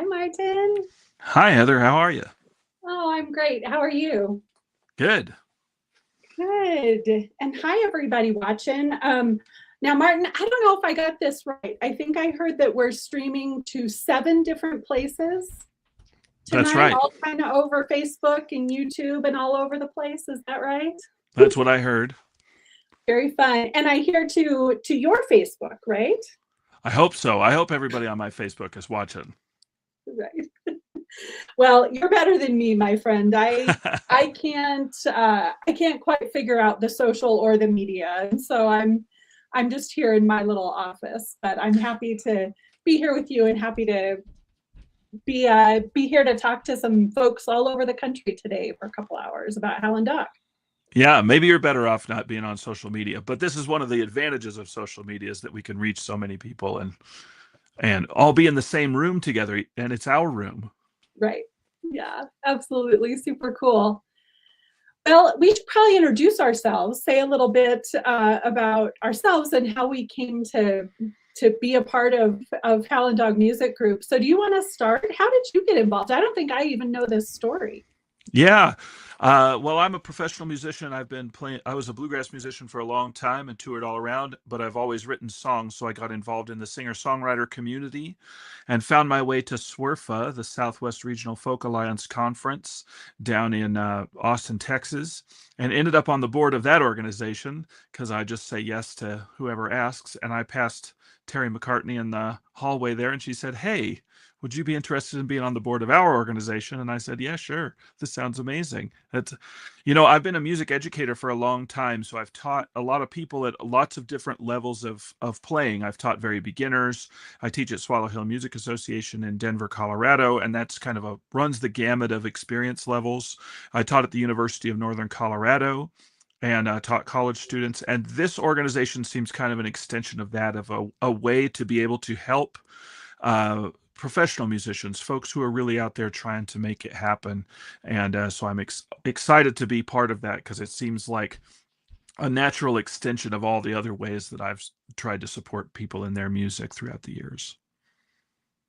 Martin. Hi, Heather. How are you? Oh, I'm great. How are you? Good. Good. And hi, everybody watching. Now, Martin, I don't know if I got this right. I think I heard that we're streaming to 7 different places That's tonight, right. all kind of over Facebook and YouTube and all over the place. Is that right? That's what I heard. Very fun. And I hear to your Facebook, right? I hope so. I hope everybody on my Facebook is watching. Right. Well, you're better than me, my friend. I can't quite figure out the social or the media, and so I'm just here in my little office. But I'm happy to be here with you, and happy to be here to talk to some folks all over the country today for a couple hours about Howlin Dog. Yeah, maybe you're better off not being on social media, but this is one of the advantages of social media is that we can reach so many people and all be in the same room together, and it's our room. Right. Yeah, absolutely. Super cool. Well, we should probably introduce ourselves, say a little bit about ourselves and how we came to be a part of Howlin Dog Music Group. So do you want to start? How did you get involved? I don't think I even know this story. Yeah. Well, I'm a professional musician. I was a bluegrass musician for a long time and toured all around, but I've always written songs. So I got involved in the singer-songwriter community and found my way to SWRFA, the Southwest Regional Folk Alliance Conference down in Austin, Texas, and ended up on the board of that organization because I just say yes to whoever asks. And I passed Terry McCartney in the hallway there, and she said, "Hey, would you be interested in being on the board of our organization?" And I said, "Yeah, sure. This sounds amazing." I've been a music educator for a long time, so I've taught a lot of people at lots of different levels of playing. I've taught very beginners. I teach at Swallow Hill Music Association in Denver, Colorado, and that's kind of runs the gamut of experience levels. I taught at the University of Northern Colorado and taught college students. And this organization seems kind of an extension of that, of a way to be able to help professional musicians, folks who are really out there trying to make it happen. And so I'm excited to be part of that because it seems like a natural extension of all the other ways that I've tried to support people in their music throughout the years.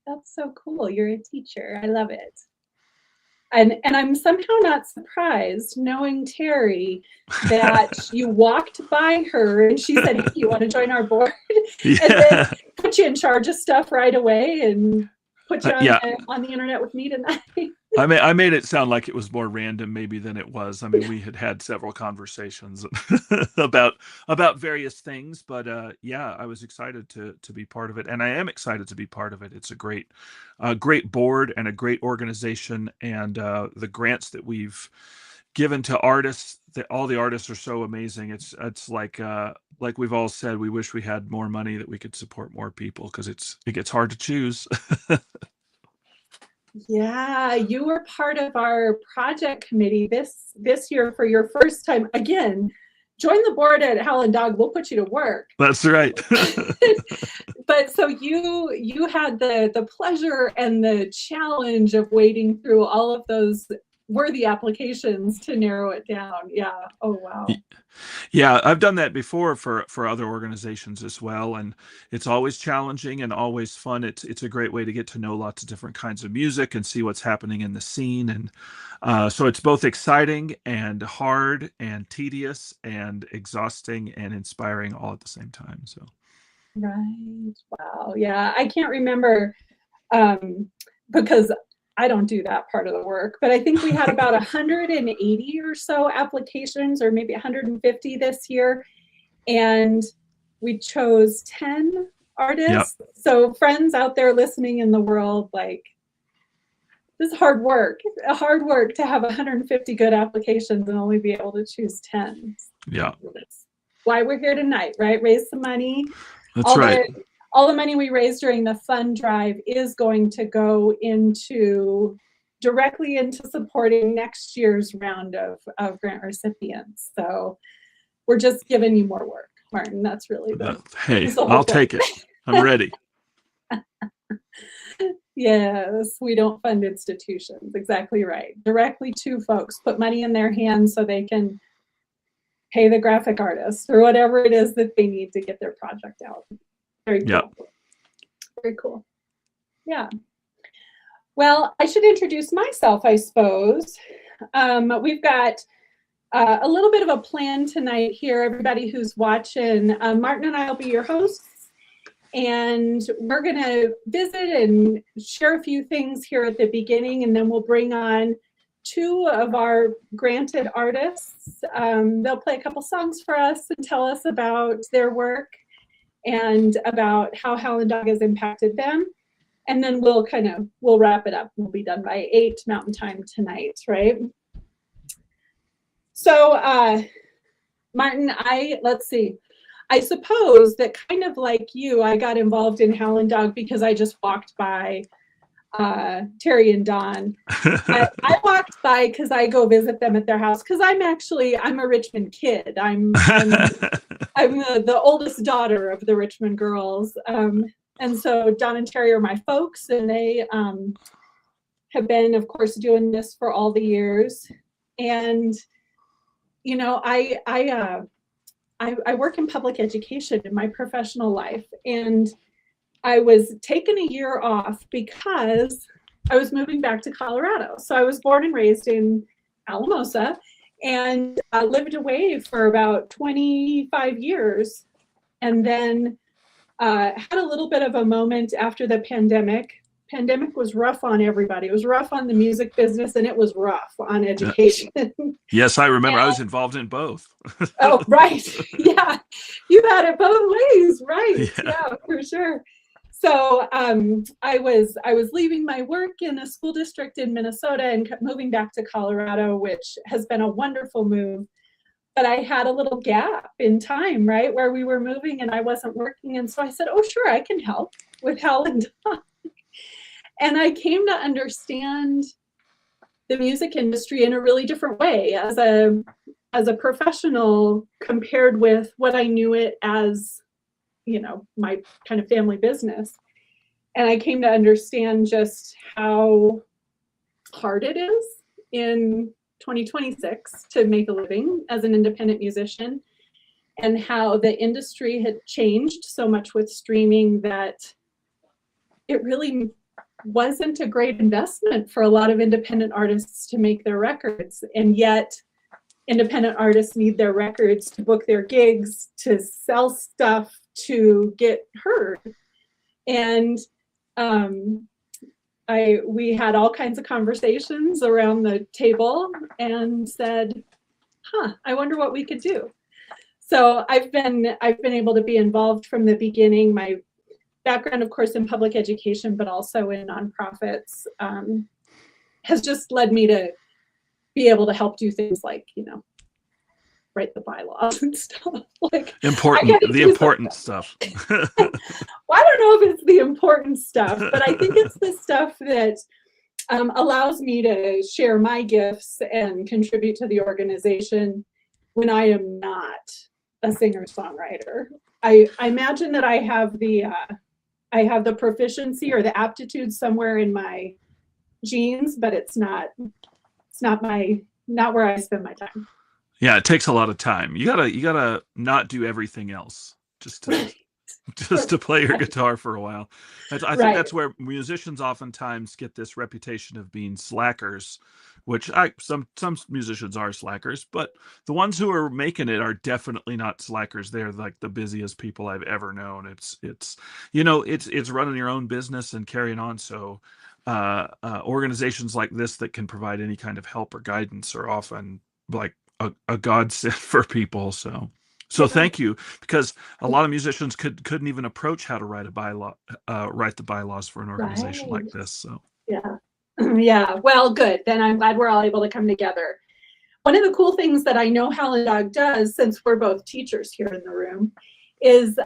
That's so cool. You're a teacher. I love it. And I'm somehow not surprised, knowing Terry, that you walked by her and she said, "Hey, you want to join our board?" Yeah. And then put you in charge of stuff right away and put you Yeah. on the internet with me tonight. I made it sound like it was more random maybe than it was. I mean, we had several conversations about various things, but yeah, I was excited to be part of it, and I am excited to be part of it. It's a great board and a great organization, and the grants that we've given to artists, that all the artists are so amazing. It's like we've all said, we wish we had more money that we could support more people because it gets hard to choose. Yeah, you were part of our project committee this year for your first time. Again, join the board at Howlin Dog. We'll put you to work. That's right. But so you had the pleasure and the challenge of wading through all of those worthy applications to narrow it down. Yeah. Oh, wow. Yeah, I've done that before for other organizations as well, and it's always challenging and always fun. It's a great way to get to know lots of different kinds of music and see what's happening in the scene, and so it's both exciting and hard and tedious and exhausting and inspiring all at the same time. So. Right. Wow. Yeah, I can't remember because I don't do that part of the work, but I think we had about 180 or so applications, or maybe 150 this year, and we chose 10 artists. Yep. So friends out there listening in the world, like, this is hard work to have 150 good applications and only be able to choose 10. Yeah. That's why we're here tonight, right? Raise some money. That's right. All the money we raise during the fund drive is going to go directly into supporting next year's round of grant recipients. So we're just giving you more work, Martin. That's really hey, I'll take it. I'm ready. Yes, we don't fund institutions. Exactly right. Directly to folks, put money in their hands so they can pay the graphic artist or whatever it is that they need to get their project out. Very cool. Yep. Very cool. Yeah. Well, I should introduce myself, I suppose. We've got a little bit of a plan tonight here, everybody who's watching. Martin and I will be your hosts, and we're going to visit and share a few things here at the beginning, and then we'll bring on two of our granted artists. They'll play a couple songs for us and tell us about their work and about how Howlin Dog has impacted them. And then we'll wrap it up. We'll be done by 8 Mountain Time tonight, right? So, Martin, let's see. I suppose that kind of like you, I got involved in Howlin Dog because I just walked by Terry and Don. I walked by because I go visit them at their house because I'm a Richmond kid. I'm the oldest daughter of the Richmond girls. And so Don and Terry are my folks, and they have been, of course, doing this for all the years. And, you know, I work in public education in my professional life, and I was taking a year off because I was moving back to Colorado. So I was born and raised in Alamosa and lived away for about 25 years, and then had a little bit of a moment after the pandemic. Pandemic was rough on everybody. It was rough on the music business, and it was rough on education. Yes, I remember. I was involved in both. Oh, right. Yeah. You had it both ways. Right. Yeah, for sure. So I was leaving my work in a school district in Minnesota and moving back to Colorado, which has been a wonderful move. But I had a little gap in time, right, where we were moving and I wasn't working. And so I said, oh, sure, I can help with Howlin Dog. And I came to understand the music industry in a really different way as a professional compared with what I knew it as, you know, my kind of family business. And I came to understand just how hard it is in 2026 to make a living as an independent musician, and how the industry had changed so much with streaming that it really wasn't a great investment for a lot of independent artists to make their records. And yet independent artists need their records to book their gigs, to sell stuff, to get heard. And we had all kinds of conversations around the table and said, I wonder what we could do. So I've been able to be involved from the beginning. My background, of course, in public education, but also in nonprofits, has just led me to be able to help do things like, you know, write the bylaws and stuff. Like the important stuff. Well, I don't know if it's the important stuff, but I think it's the stuff that allows me to share my gifts and contribute to the organization when I am not a singer-songwriter. I imagine that I have the proficiency or the aptitude somewhere in my genes, but it's not where I spend my time. Yeah, it takes a lot of time. You gotta not do everything else just to play your guitar for a while. I think that's where musicians oftentimes get this reputation of being slackers, which some musicians are slackers, but the ones who are making it are definitely not slackers. They're like the busiest people I've ever known. It's running your own business and carrying on. So organizations like this that can provide any kind of help or guidance are often like a godsend for people. So thank you, because a lot of musicians couldn't even approach how to write the bylaws for an organization like this. So yeah. Well, good. Then I'm glad we're all able to come together. One of the cool things that I know Howlin Dog does, since we're both teachers here in the room, is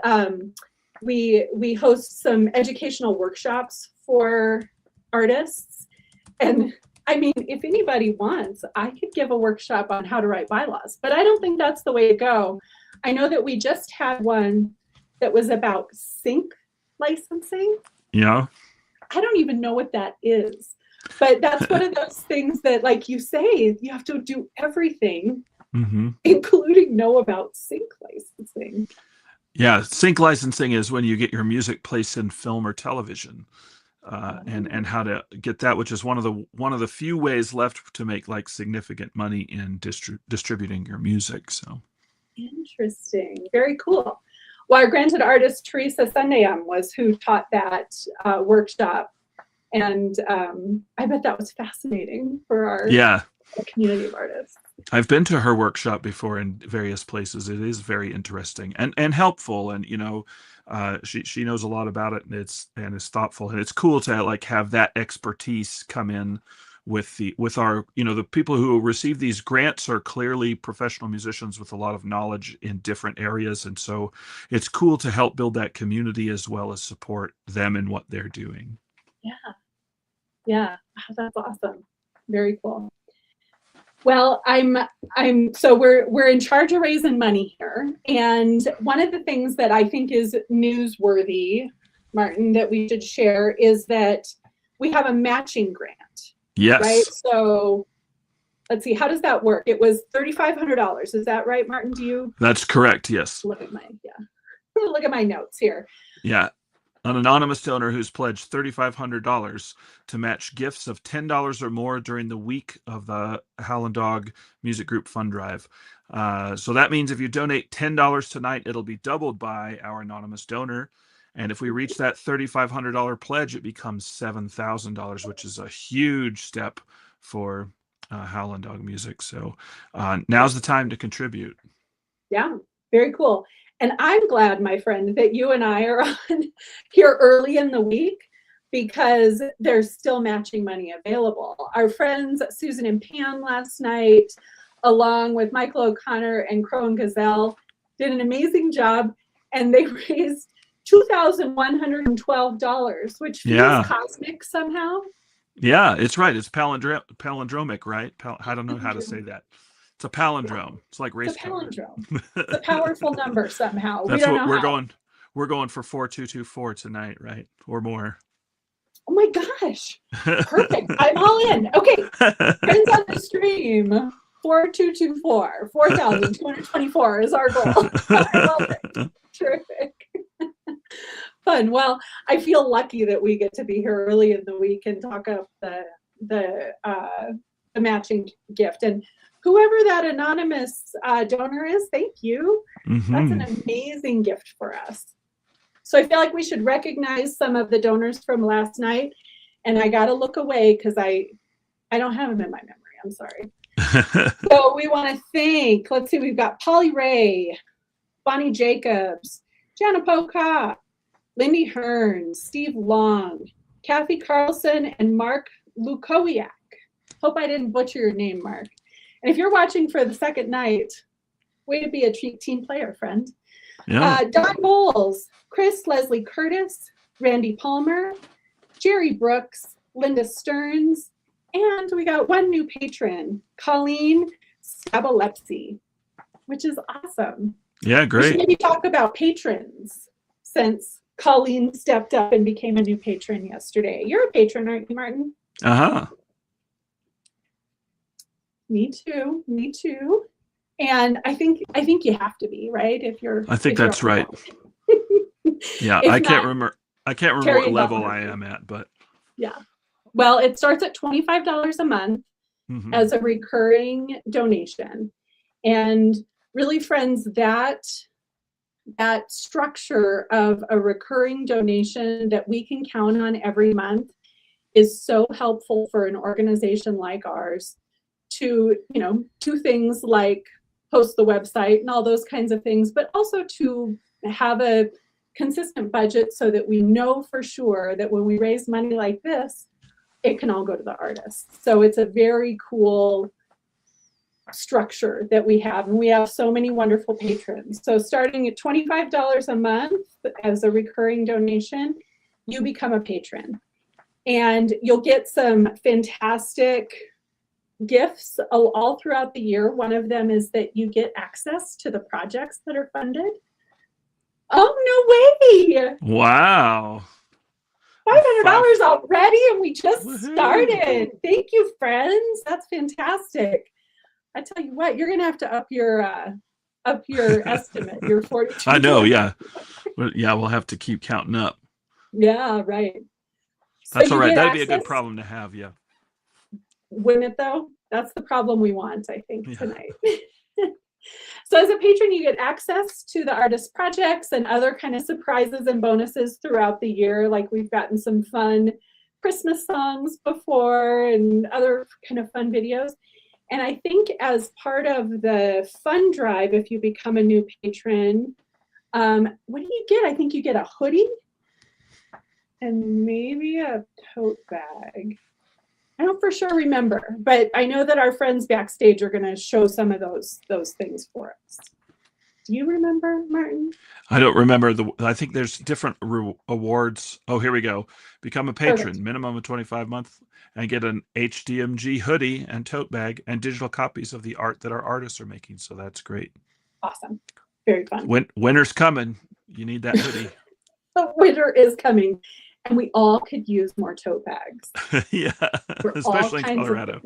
we host some educational workshops for artists. And I mean, if anybody wants, I could give a workshop on how to write bylaws, but I don't think that's the way to go. I know that we just had one that was about sync licensing. Yeah. I don't even know what that is, but that's one of those things that, like you say, you have to do everything, including know about sync licensing. Yeah. Sync licensing is when you get your music placed in film or television. and how to get that, which is one of the few ways left to make like significant money in distributing your music. So interesting, very cool. Well, our granted artist Teresa Sundayam was who taught that workshop, and I bet that was fascinating for our community of artists. I've been to her workshop before in various places. It is very interesting and helpful, and she knows a lot about it, and is thoughtful, and it's cool to like have that expertise come in with our the people who receive these grants are clearly professional musicians with a lot of knowledge in different areas, and so it's cool to help build that community as well as support them in what they're doing. Yeah, that's awesome. Very cool. Well, so we're in charge of raising money here, and one of the things that I think is newsworthy, Martin, that we should share is that we have a matching grant. Yes. Right. So let's see, how does that work? It was $3,500. Is that right, Martin? That's correct. Yes. Look at my notes here. Yeah. An anonymous donor who's pledged $3,500 to match gifts of $10 or more during the week of the Howlin Dog Music Group Fund Drive. So that means if you donate $10 tonight, it'll be doubled by our anonymous donor. And if we reach that $3,500 pledge, it becomes $7,000, which is a huge step for Howlin Dog Music. So now's the time to contribute. Yeah, very cool. And I'm glad, my friend, that you and I are on here early in the week, because there's still matching money available. Our friends Susan and Pam last night, along with Michael O'Connor and Crow and Gazelle, did an amazing job, and they raised $2,112, which feels cosmic somehow. Yeah, it's right. It's palindromic, right? I don't know how to say that. It's a palindrome. It's like race. It's a palindrome. It's a powerful number somehow. That's what we're going. We're going for 4224 tonight, right? Or more. Oh my gosh! Perfect. I'm all in. Okay, friends on the stream. 4224. 4,224 is our goal. I love it. Terrific. Fun. Well, I feel lucky that we get to be here early in the week and talk up the matching gift. And whoever that anonymous donor is, thank you. Mm-hmm. That's an amazing gift for us. So I feel like we should recognize some of the donors from last night. And I got to look away because I don't have them in my memory. I'm sorry. So we want to thank, let's see, we've got Polly Ray, Bonnie Jacobs, Jana Poca, Lindy Hearn, Steve Long, Kathy Carlson, and Mark Lukowiak. Hope I didn't butcher your name, Mark. And if you're watching for the second night, way to be a team player, friend. Yeah. Don Bowles, Chris Leslie Curtis, Randy Palmer, Jerry Brooks, Linda Stearns, and we got one new patron, Colleen Stabalepsy, which is awesome. Yeah, great. We should maybe talk about patrons, since Colleen stepped up and became a new patron yesterday. You're a patron, aren't you, Martin? Uh-huh. Me too. And I think you have to be, right? I think that's right. Yeah, I can't remember what level I am at, but yeah. Well, it starts at $25 a month as a recurring donation. And really, friends, that structure of a recurring donation that we can count on every month is so helpful for an organization like ours to, do things like host the website and all those kinds of things, but also to have a consistent budget so that we know for sure that when we raise money like this, it can all go to the artists. So it's a very cool structure that we have, and we have so many wonderful patrons. So starting at $25 a month as a recurring donation, you become a patron, and you'll get some fantastic gifts all throughout the year. One of them is that you get access to the projects that are funded. Oh, no way! Wow. $500 already, and we just started. Thank you, friends. That's fantastic. I tell you what, you're gonna have to up your estimate. Your 42. I know, yeah. Yeah, we'll have to keep counting up. Yeah, right. So That's all you right. get That'd be a good access, problem to have. Yeah. wouldn't it though? That's the problem we want, I think, Yeah. tonight. So as a patron, you get access to the artist projects and other kind of surprises and bonuses throughout the year. Like we've gotten some fun Christmas songs before and other kind of fun videos. And I think as part of the fund drive, if you become a new patron, what do you get? I think you get a hoodie and maybe a tote bag. I don't for sure remember, but I know that our friends backstage are going to show some of those things for us. Do you remember, Martin? I don't remember I think there's different awards. Oh, here we go. Become a patron, Perfect. minimum of 25 month, and get an HDMG hoodie and tote bag and digital copies of the art that our artists are making. So that's great. Awesome. Very fun. Winter's coming. You need that hoodie. The winter is coming, and we all could use more tote bags. Yeah, especially in Colorado.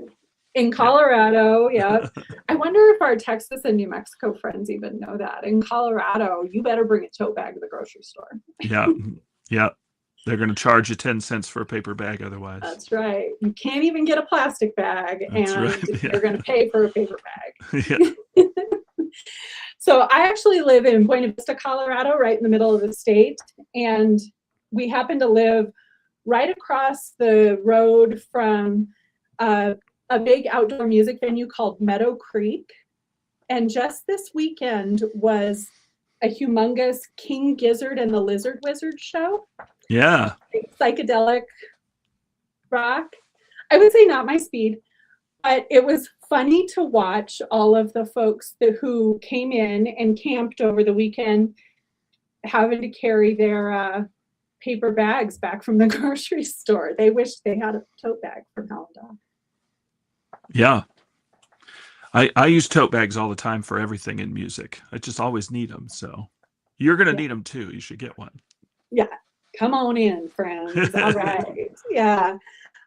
In Colorado, yeah. I wonder if our Texas and New Mexico friends even know that. In Colorado, you better bring a tote bag to the grocery store. Yeah, yeah. They're going to charge you 10 cents for a paper bag otherwise. That's right. You can't even get a plastic bag, That's and right, yeah. you're going to pay for a paper bag. Yeah. So I actually live in Buena Vista, Colorado, right in the middle of the state. And we happen to live right across the road from a big outdoor music venue called Meadow Creek. And just this weekend was a humongous King Gizzard and the Lizard Wizard show. Yeah. Psychedelic rock. I would say not my speed, but it was funny to watch all of the folks who came in and camped over the weekend having to carry their paper bags back from the grocery store. They wished they had a tote bag from Howlin Dog. Yeah. I use tote bags all the time for everything in music. I just always need them. So you're going to need them too. You should get one. Yeah. Come on in, friends. All right. Yeah.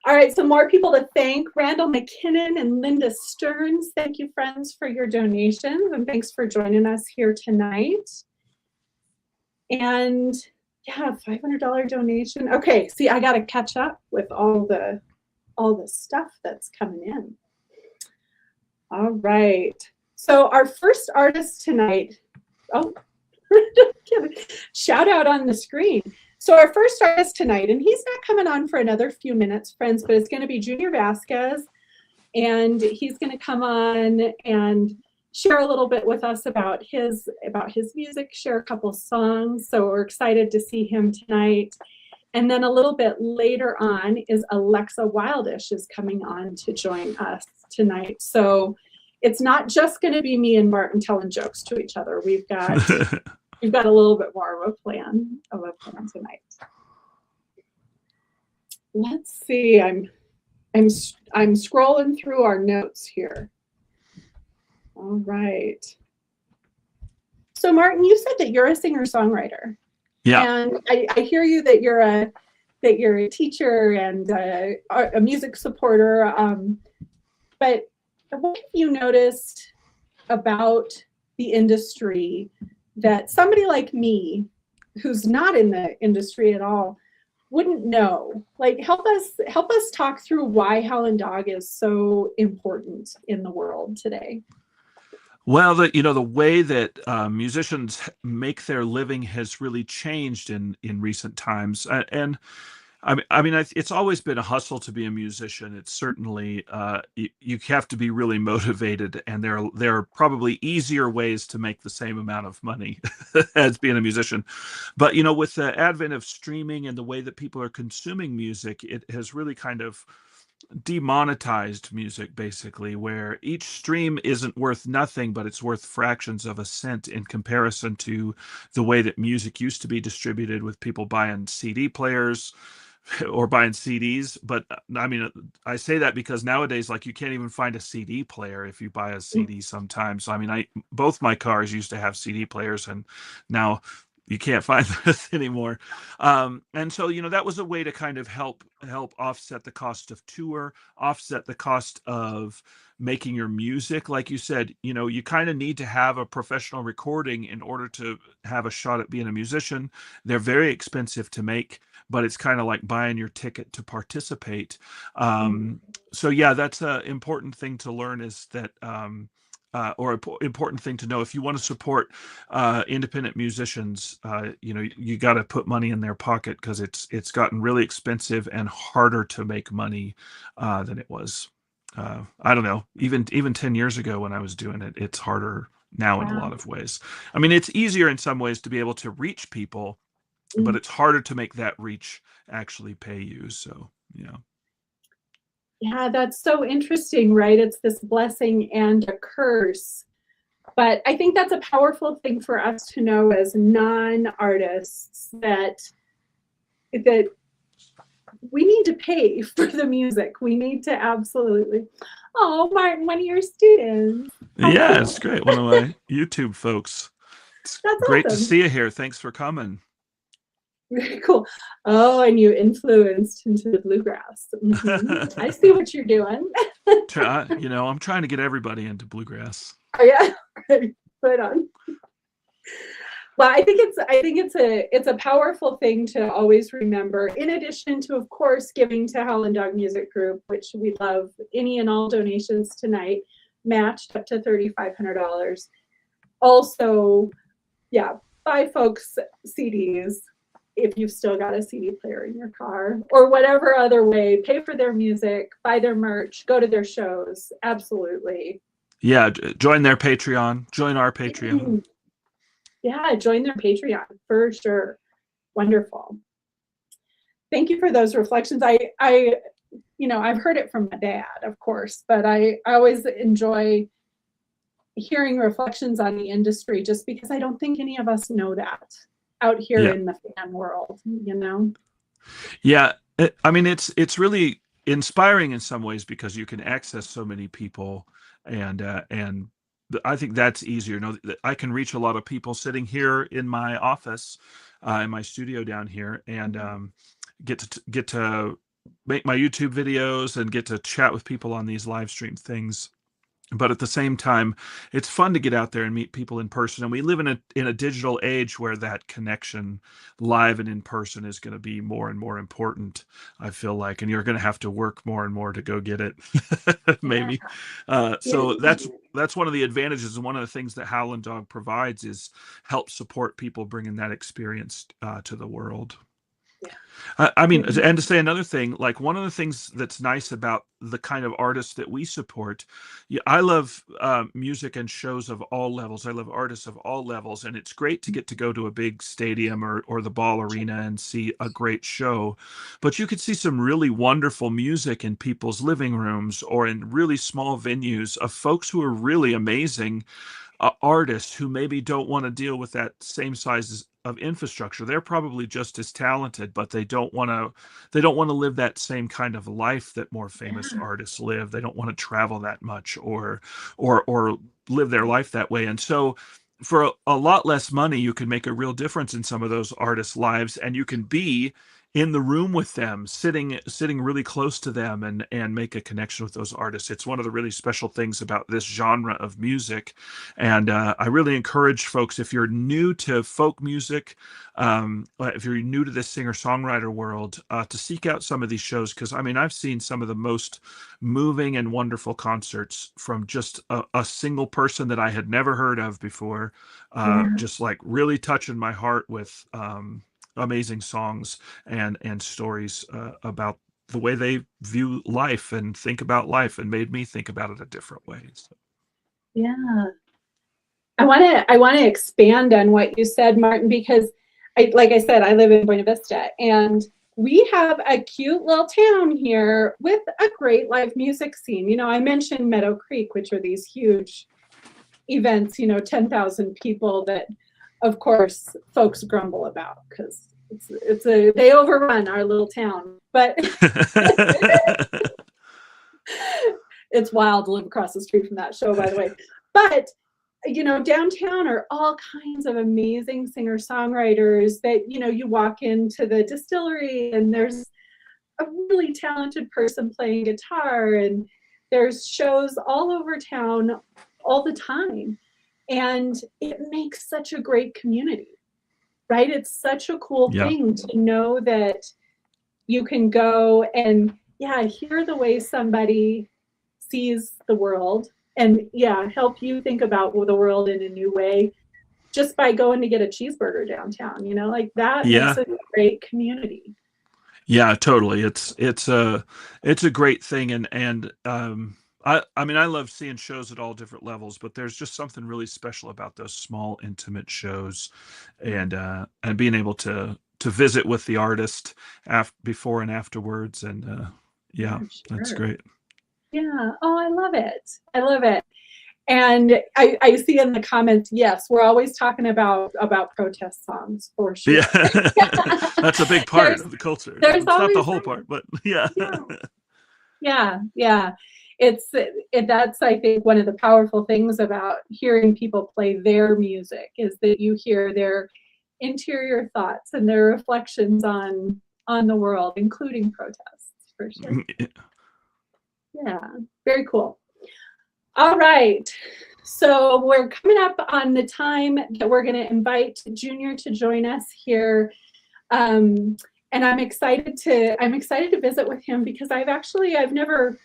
All right. So more people to thank. Randall McKinnon and Linda Stearns. Thank you, friends, for your donations. And thanks for joining us here tonight. And yeah, $500 donation. Okay. See, I got to catch up with all the stuff that's coming in. All right. So our first artist tonight, shout out on the screen. So our first artist tonight, and he's not coming on for another few minutes, friends, but it's going to be Junior Vasquez. And he's going to come on and share a little bit with us about his music, share a couple songs. So we're excited to see him tonight. And then a little bit later on is Alexa Wildish is coming on to join us tonight. So it's not just going to be me and Martin telling jokes to each other. We've got a little bit more of a plan tonight. Let's see. I'm scrolling through our notes here. All right. So Martin, you said that you're a singer-songwriter. Yeah. And I hear you that you're a teacher and a music supporter. But what have you noticed about the industry that somebody like me, who's not in the industry at all, wouldn't know? Like, help us talk through why Howlin Dog is so important in the world today. Well, the way that musicians make their living has really changed in recent times, and I mean, it's always been a hustle to be a musician. It's certainly you have to be really motivated, and there are probably easier ways to make the same amount of money as being a musician. But with the advent of streaming and the way that people are consuming music, it has really kind of demonetized music, basically, where each stream isn't worth nothing, but it's worth fractions of a cent in comparison to the way that music used to be distributed, with people buying CD players or buying CDs. But I mean, I say that because nowadays, like, you can't even find a CD player if you buy a CD sometimes. So, I mean, both my cars used to have CD players, and now you can't find those anymore. And so, that was a way to kind of help offset the cost of tour, offset the cost of making your music. Like you said, you kind of need to have a professional recording in order to have a shot at being a musician. They're very expensive to make, but it's kind of like buying your ticket to participate. So yeah, that's an important thing to learn, is that important thing to know if you want to support independent musicians. You got to put money in their pocket, because it's gotten really expensive and harder to make money than it was. I don't know, even 10 years ago when I was doing it. It's harder now in a lot of ways. I mean, it's easier in some ways to be able to reach people, but it's harder to make that reach actually pay you. So, yeah. Yeah, that's so interesting, right? It's this blessing and a curse. But I think that's a powerful thing for us to know as non-artists, that we need to pay for the music. We need to absolutely. Oh, Martin, one of your students. Yeah, it's great. One of my YouTube folks. It's That's great awesome. to see you here. Thanks for coming. Very cool. Oh, and you influenced into the bluegrass. I see what you're doing. I'm trying to get everybody into bluegrass. Oh, yeah, right on. Well, I think it's a powerful thing to always remember. In addition to, of course, giving to Howlin Dog Music Group, which we love. Any and all donations tonight matched up to $3,500. Also, yeah, buy folks CDs if you've still got a CD player in your car, or whatever other way. Pay for their music, buy their merch, go to their shows. Absolutely. Yeah, join their Patreon. Join our Patreon. Yeah, join their Patreon for sure. Wonderful. Thank you for those reflections. I've heard it from my dad, of course, but I always enjoy hearing reflections on the industry, just because I don't think any of us know that out here in the fan world, Yeah, I mean, it's really inspiring in some ways, because you can access so many people, and I think that's easier. I can reach a lot of people sitting here in my office, in my studio down here, and get to make my YouTube videos and get to chat with people on these live stream things. But at the same time, it's fun to get out there and meet people in person. And we live in a digital age where that connection, live and in person, is going to be more and more important, I feel like. And you're going to have to work more and more to go get it, maybe. So that's one of the advantages, and one of the things that Howlin Dog provides, is help support people bringing that experience to the world. I mean, and to say another thing, like, one of the things that's nice about the kind of artists that we support, I love music and shows of all levels. I love artists of all levels, and it's great to get to go to a big stadium or the Ball Arena and see a great show. But you could see some really wonderful music in people's living rooms, or in really small venues, of folks who are really amazing artists, who maybe don't want to deal with that same size of infrastructure. They're probably just as talented, but they don't want to live that same kind of life that more famous artists live. They don't want to travel that much, or live their life that way. And so, for a lot less money, you can make a real difference in some of those artists' lives, and you can be in the room with them, sitting really close to them, and make a connection with those artists. It's one of the really special things about this genre of music. And I really encourage folks, if you're new to folk music, if you're new to this singer-songwriter world, to seek out some of these shows. Because, I mean, I've seen some of the most moving and wonderful concerts from just a single person that I had never heard of before, just like really touching my heart with amazing songs and stories about the way they view life and think about life, and made me think about it a different way. So. Yeah, I want to expand on what you said, Martin, because like I said, I live in Buena Vista, and we have a cute little town here with a great live music scene. I mentioned Meadow Creek, which are these huge events, 10,000 people that, of course, folks grumble about, because they overrun our little town. But it's wild to live across the street from that show, by the way. But downtown are all kinds of amazing singer-songwriters that, you walk into the distillery and there's a really talented person playing guitar, and there's shows all over town all the time. And it makes such a great community, right? It's such a cool thing to know that you can go and hear the way somebody sees the world, and help you think about the world in a new way just by going to get a cheeseburger downtown, like that makes a great community. Yeah, totally. It's a great thing, and I mean, I love seeing shows at all different levels, but there's just something really special about those small, intimate shows, and being able to visit with the artist before and afterwards, and that's great. Yeah. Oh, I love it. I love it. And I see in the comments, yes, we're always talking about protest songs for sure. Yeah, that's a big part of the culture. It's not the whole part, but yeah. That's, I think, one of the powerful things about hearing people play their music is that you hear their interior thoughts and their reflections on the world, including protests, for sure. Yeah, very cool. All right, so we're coming up on the time that we're going to invite Junior to join us here, and I'm excited to visit with him because I've never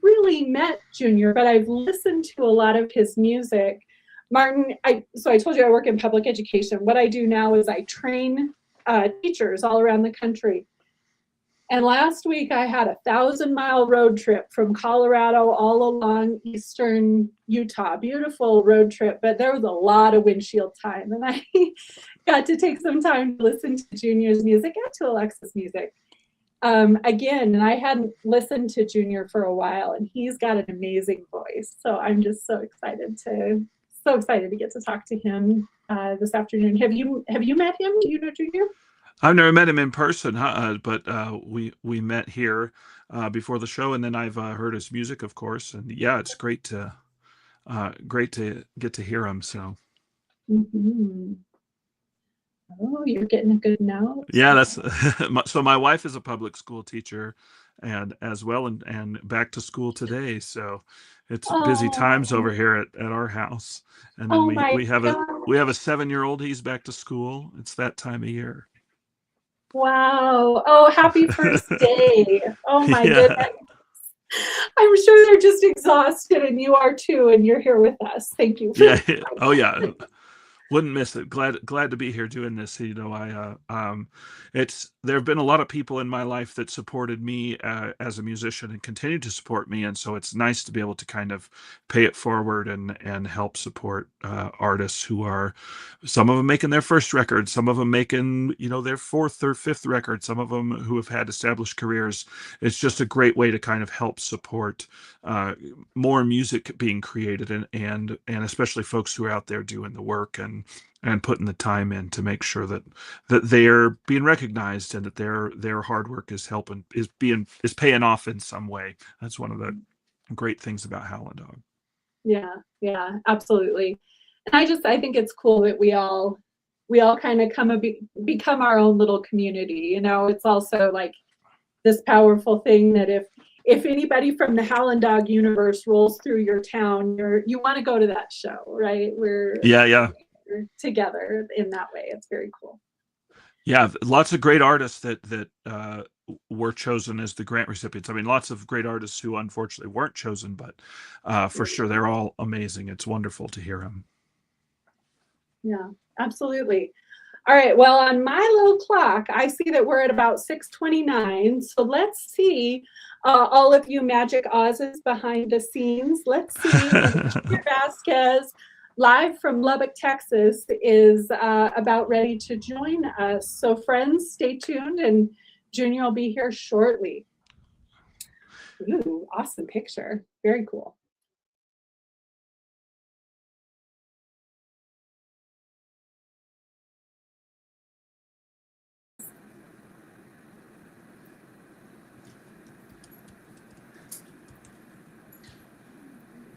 really met Junior, but I've listened to a lot of his music. Martin, so I told you I work in public education. What I do now is I train teachers all around the country. And last week I had a 1,000-mile road trip from Colorado all along eastern Utah. Beautiful road trip, but there was a lot of windshield time. And I got to take some time to listen to Junior's music and to Alexa's music. Again, and I hadn't listened to Junior for a while, and he's got an amazing voice. So I'm just so excited to get to talk to him this afternoon. Have you met him? Do you know Junior? I've never met him in person, but we met here before the show, and then I've heard his music, of course, and it's great to get to hear him. So. Mm-hmm. Oh, you're getting a good note. Yeah, that's so. My wife is a public school teacher, and as well, and back to school today. So it's busy times over here at our house. And then we have a 7-year-old. He's back to school. It's that time of year. Wow. Oh, happy first day. Oh my goodness. I'm sure they're just exhausted, and you are too, and you're here with us. Thank you. Oh yeah. Wouldn't miss it. Glad to be here doing this. There have been a lot of people in my life that supported me as a musician and continue to support me, and so it's nice to be able to kind of pay it forward and help support artists who are, some of them making their first record, some of them making their fourth or fifth record, some of them who have had established careers. It's just a great way to kind of help support more music being created, and especially folks who are out there doing the work and putting the time in to make sure that they're being recognized and that their hard work is paying off in some way. That's one of the great things about Howlin Dog. Yeah, absolutely. And I think it's cool that we all kind of become our own little community. It's also like this powerful thing that if anybody from the Howlin Dog universe rolls through your town, you want to go to that show, right? We're together in that way. It's very cool. Yeah, lots of great artists that were chosen as the grant recipients. I mean, lots of great artists who unfortunately weren't chosen, but for sure they're all amazing. It's wonderful to hear them. Yeah, absolutely. All right, well, on my little clock, I see that we're at about 6:29. So let's see all of you Magic Oz's behind the scenes. Let's see, Junior Vasquez, live from Lubbock, Texas, is about ready to join us. So friends, stay tuned, and Junior will be here shortly. Ooh, awesome picture. Very cool.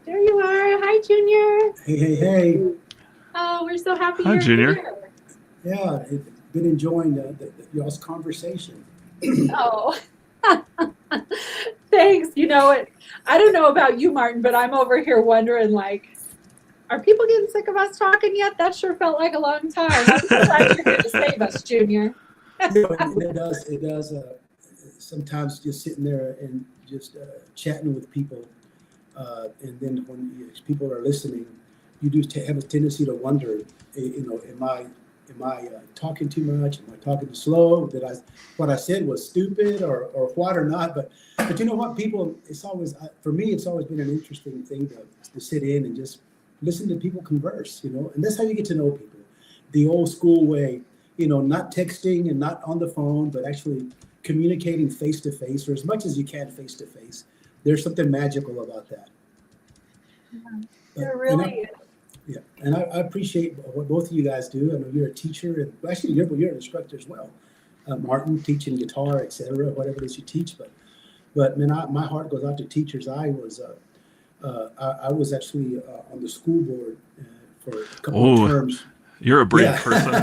There you are. Hi, Hi, Junior. Hey. Oh, we're so happy Hi, you're Junior. here. Yeah, been enjoying y'all's conversation. Oh, thanks. You know what? I don't know about you, Martin, but I'm over here wondering, like, are people getting sick of us talking yet? That sure felt like a long time. I'm so glad you're here to save us, Junior. And it does. Sometimes just sitting there and just chatting with people, and then when people are listening, you do have a tendency to wonder, am I talking too much? Am I talking too slow? What I said was stupid or what or not? But you know what, people, it's always, for me, it's always been an interesting thing to sit in and just listen to people converse, and that's how you get to know people, the old school way, not texting and not on the phone, but actually communicating face to face, or as much as you can face to face. There's something magical about that. There really is. Yeah, and I appreciate what both of you guys do. I know you're a teacher, and actually you're an instructor as well. Martin, teaching guitar, etc., whatever it is you teach. But man, my heart goes out to teachers. I was actually on the school board for a couple of terms. You're a brave person.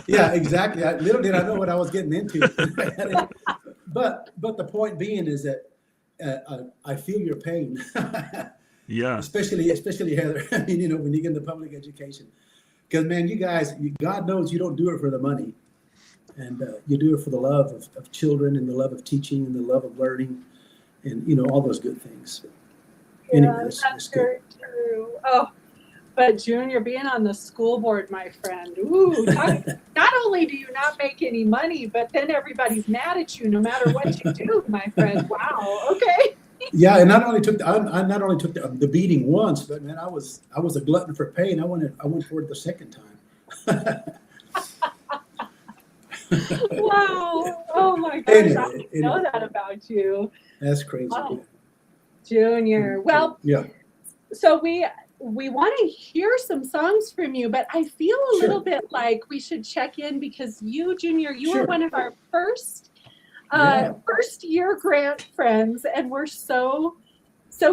Yeah, exactly. Little did I know what I was getting into. But the point being is that I feel your pain. Yeah. Especially Heather. I mean, when you get into public education, because man, you guys, God knows you don't do it for the money, and you do it for the love of children and the love of teaching and the love of learning, and all those good things. Yeah, anyway, that's very true. Oh, but Junior, being on the school board, my friend, not only do you not make any money, but then everybody's mad at you no matter what you do, my friend. Wow. Okay. Yeah, and I not only took the beating once, but man, I was a glutton for pain. I went for it the second time. Wow! Oh my gosh, Anyway, I didn't know that about you. That's crazy. Oh, Junior. Well, yeah. So we want to hear some songs from you, but I feel a little bit like we should check in because you, Junior, you were one of our first year grant friends, and we're so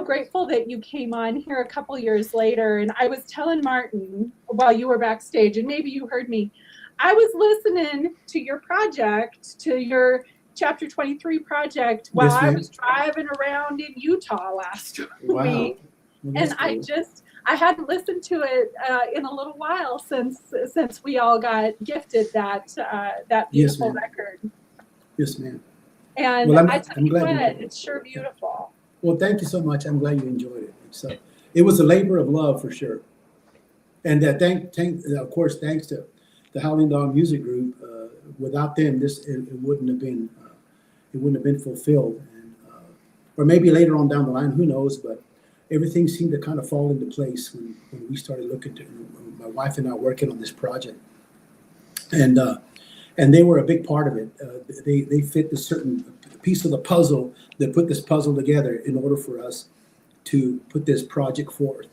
grateful that you came on here a couple years later. And I was telling Martin while you were backstage, and maybe you heard me, I was listening to your project, to your Chapter 23 project while I was driving around in Utah last week. Well, and cool. I hadn't listened to it in a little while since we all got gifted that beautiful record. Yes, ma'am. And I tell you what, it's sure beautiful. Well, thank you so much. I'm glad you enjoyed it. It was a labor of love for sure. And of course, thanks to the Howlin Dog Music Group. Without them, it wouldn't have been fulfilled. And or maybe later on down the line, who knows? But everything seemed to kind of fall into place when we started looking to my wife and I working on this project. And they were a big part of it. They fit the certain piece of the puzzle that put this puzzle together in order for us to put this project forth.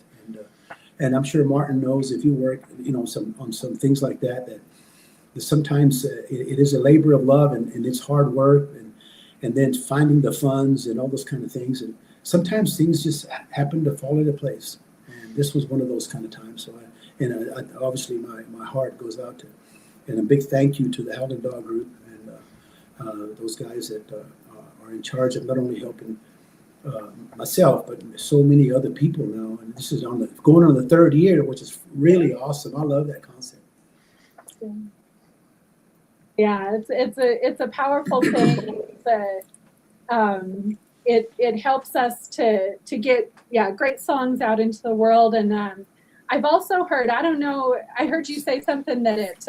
And I'm sure Martin knows, if you work, on some things like that sometimes it is a labor of love and it's hard work and then finding the funds and all those kind of things. And sometimes things just happen to fall into place. And this was one of those kind of times. So obviously my heart goes out to. And a big thank you to the Howlin Dog Group and those guys that are in charge of not only helping myself, but so many other people now. And this is going on the third year, which is really awesome. I love that concept. Yeah, it's a powerful thing. It helps us to get great songs out into the world. And I've also heard, I don't know, I heard you say something that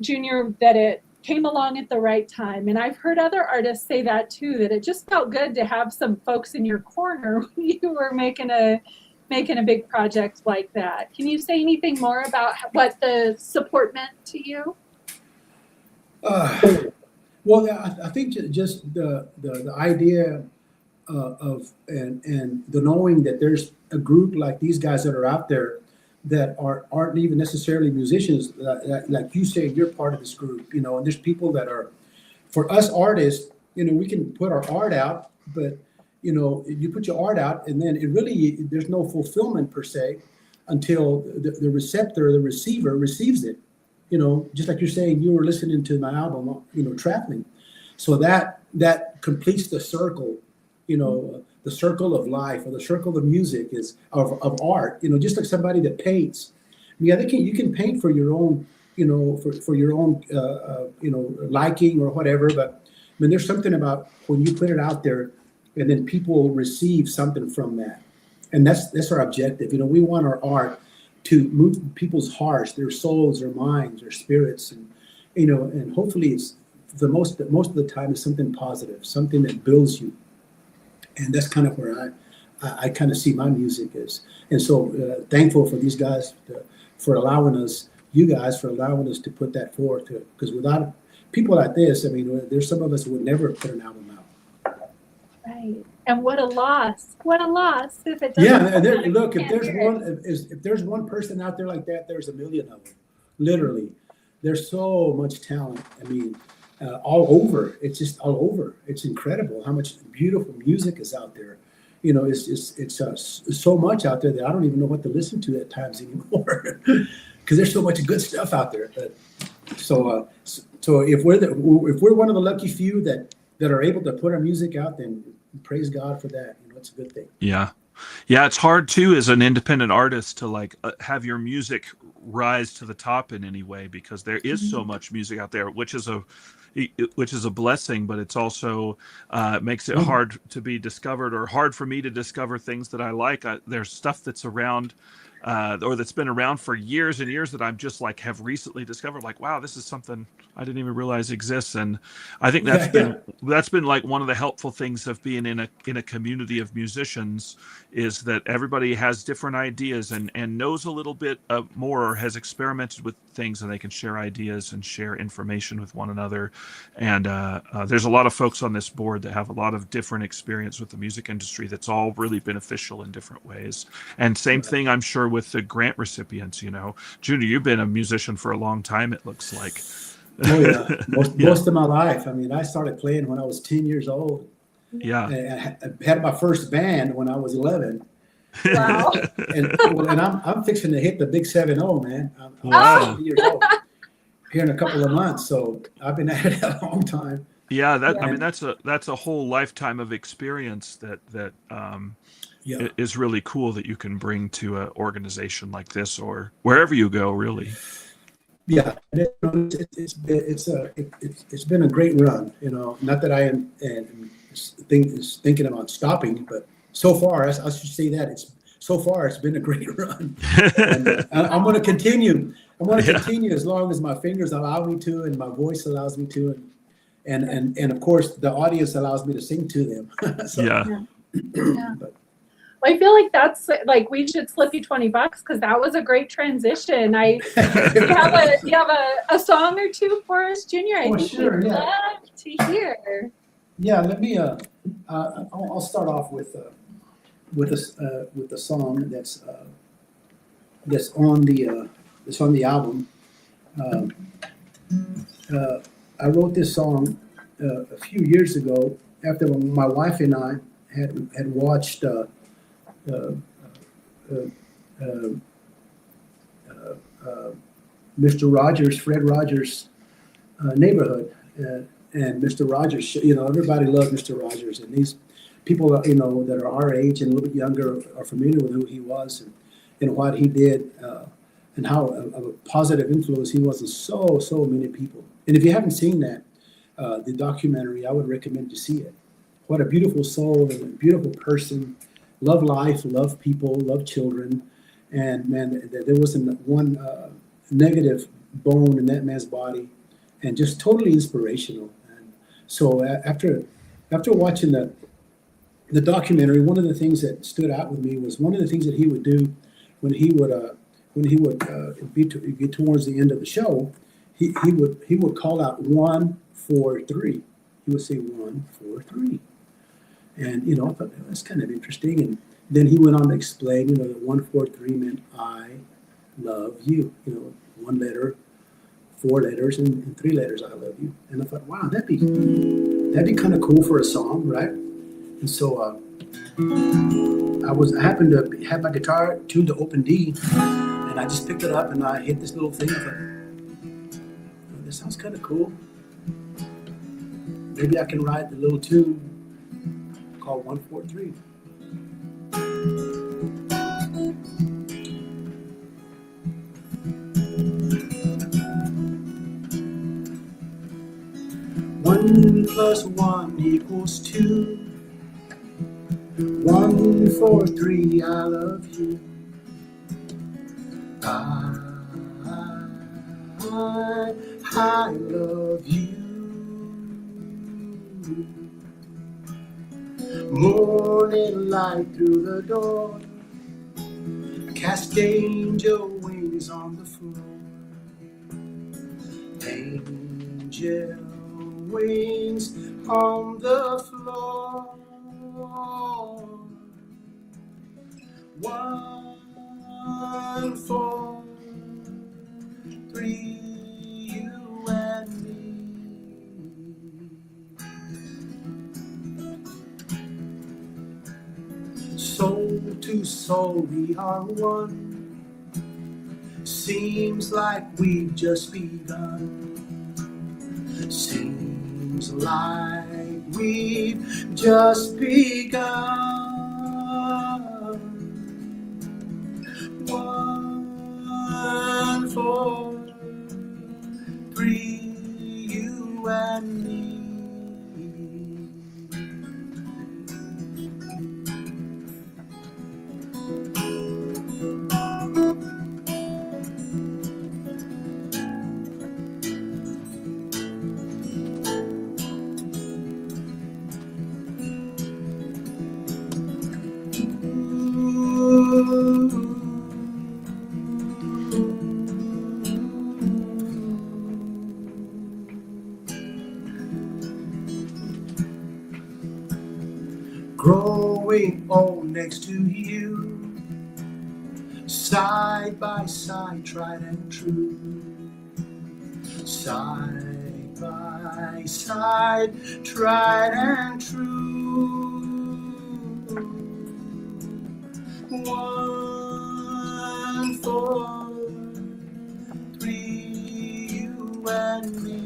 Junior, that it came along at the right time. And I've heard other artists say that too, that it just felt good to have some folks in your corner when you were making a big project like that. Can you say anything more about what the support meant to you? Well, I think just the idea of and the knowing that there's a group like these guys that are out there that aren't even necessarily musicians, like you say, you're part of this group, and there's people that are, for us artists, we can put our art out, but you put your art out, and then there's no fulfillment per se until the receptor, the receiver receives it. Just like you're saying, you were listening to my album, traveling. So that completes the circle, the circle of life, or the circle of music is of art. Just like somebody that paints. Yeah, you can paint for your own, for your own, liking or whatever. But I mean, there's something about when you put it out there, and then people receive something from that, and that's our objective. We want our art to move people's hearts, their souls, their minds, their spirits, and and hopefully it's most of the time is something positive, something that builds you, and that's kind of where I kind of see my music is. And so thankful for these guys for allowing us to put that forth, because without people like this, I mean, there's some of us who would never put an album out. Right. And what a loss! What a loss if it doesn't. Yeah, look, if there's one person out there like that, there's a million of them. Literally, there's so much talent. I mean, all over. It's just all over. It's incredible how much beautiful music is out there. It's so much out there that I don't even know what to listen to at times anymore, because there's so much good stuff out there. But so if we're one of the lucky few that are able to put our music out, then praise God for that. It's a good thing. Yeah. It's hard too as an independent artist to have your music rise to the top in any way, because there is so much music out there, which is a blessing, but it's also makes it hard to be discovered, or hard for me to discover things that I like. There's stuff that's around or that's been around for years and years that I'm just have recently discovered, wow, this is something I didn't even realize exists. And I think that's been one of the helpful things of being in a community of musicians, is that everybody has different ideas and knows a little bit more, or has experimented with things, and they can share ideas and share information with one another. And there's a lot of folks on this board that have a lot of different experience with the music industry that's all really beneficial in different ways. And same thing, I'm sure, with the grant recipients. Junior, you've been a musician for a long time, it looks like. Oh yeah, most of my life. I mean, I started playing when I was 10 years old. Yeah, I had my first band when I was 11. Wow. and I'm fixing to hit the big 7-0, man. I'm wow. 70 years old here in a couple of months, so I've been at it a long time. Yeah, I mean, that's a whole lifetime of experience that is really cool that you can bring to an organization like this, or wherever you go, really. Yeah, it's been a great run. Not that I am thinking about stopping, but so far, I should say that it's been a great run. And I'm going to continue. I'm going to continue as long as my fingers allow me to, and my voice allows me to, and of course the audience allows me to sing to them. So, yeah. But, I feel like that's we should slip you $20 because that was a great transition. Do you have a song or two for us, Junior? I think sure, we'd love to hear. Yeah, let me. I'll start off with the song that's on the album. I wrote this song a few years ago after my wife and I had watched. Mr. Rogers, Fred Rogers' Neighborhood, and Mr. Rogers. Everybody loves Mr. Rogers, and these people, that are our age and a little bit younger are familiar with who he was and what he did, and how of a positive influence he was on so many people. And if you haven't seen that, the documentary, I would recommend you see it. What a beautiful soul and a beautiful person. Love life, love people, love children, and man, there wasn't one negative bone in that man's body, and just totally inspirational. And so after watching the documentary, one of the things that stood out with me was one of the things that he would do when he would get towards the end of the show, he would call out 1, 4, 3. He would say 1, 4, 3. And, I thought that's kind of interesting. And then he went on to explain, that 1, 4, 3 meant I love you. 1 letter, 4 letters, and 3 letters, I love you. And I thought, wow, that'd be kind of cool for a song, right? And so I happened to have my guitar tuned to open D, and I just picked it up and I hit this little thing. I was like, oh, this sounds kind of cool. Maybe I can write the little tune called 143. One plus one equals two. 143, I love you. I love you. Morning light through the door, cast angel wings on the floor. Angel wings on the floor. 1, 4, 3, you and me. Soul to soul, we are one. Seems like we've just begun. Seems like we've just begun. 1, 4, 3, you and me. Growing old next to you, side by side, tried and true. Side by side, tried and true. 1, 4, 3, you and me.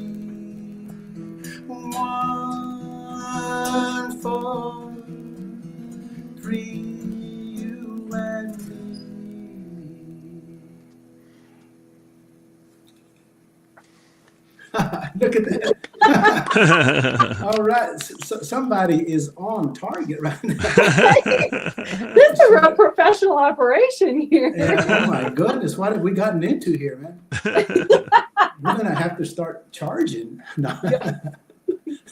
1, 4, 3, you and me. Look at that. All right. So somebody is on target right now. This is a real professional operation here. Yeah, oh my goodness. What have we gotten into here, man? We're going to have to start charging. No.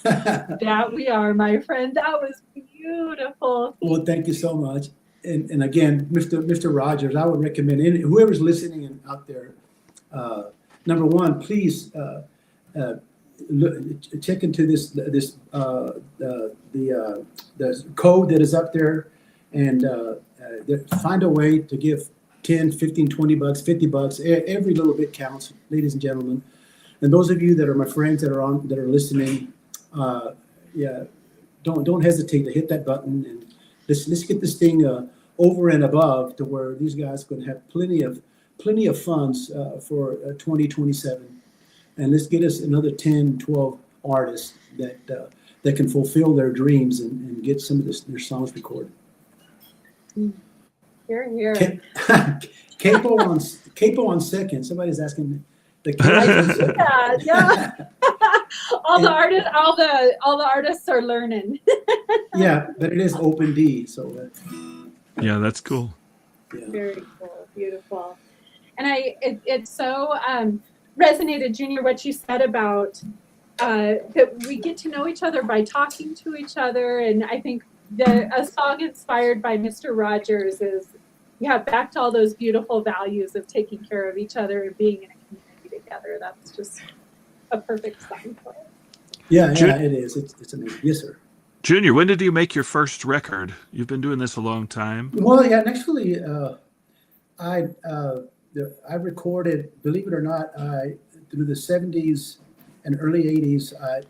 That we are, my friend. That was beautiful. Well, thank you so much. And again, Mr. Rogers, I would recommend whoever's listening out there, number one, please check into the code that is up there, and find a way to give 10, 15, 20 bucks, 50 bucks. Every little bit counts, ladies and gentlemen. And those of you that are my friends that are listening, don't hesitate to hit that button, and let's get this thing over and above to where these guys are going to have plenty of funds for 2027. And let's get us another 10, 12 artists that can fulfill their dreams and get some of their songs recorded. Here, here. Capo on second. Somebody's asking the yeah. all the artists are learning. Yeah, but it is open D, so yeah, that's cool. Yeah. Very cool, beautiful. And it's so resonated, Junior, what you said about that we get to know each other by talking to each other. And I think a song inspired by Mr. Rogers is, back to all those beautiful values of taking care of each other and being in a community together. That's just a perfect song for it. Yeah, it is. It's amazing. Yes, sir. Junior, when did you make your first record? You've been doing this a long time. Well, yeah, actually, I recorded, believe it or not, through the 70s and early 80s, I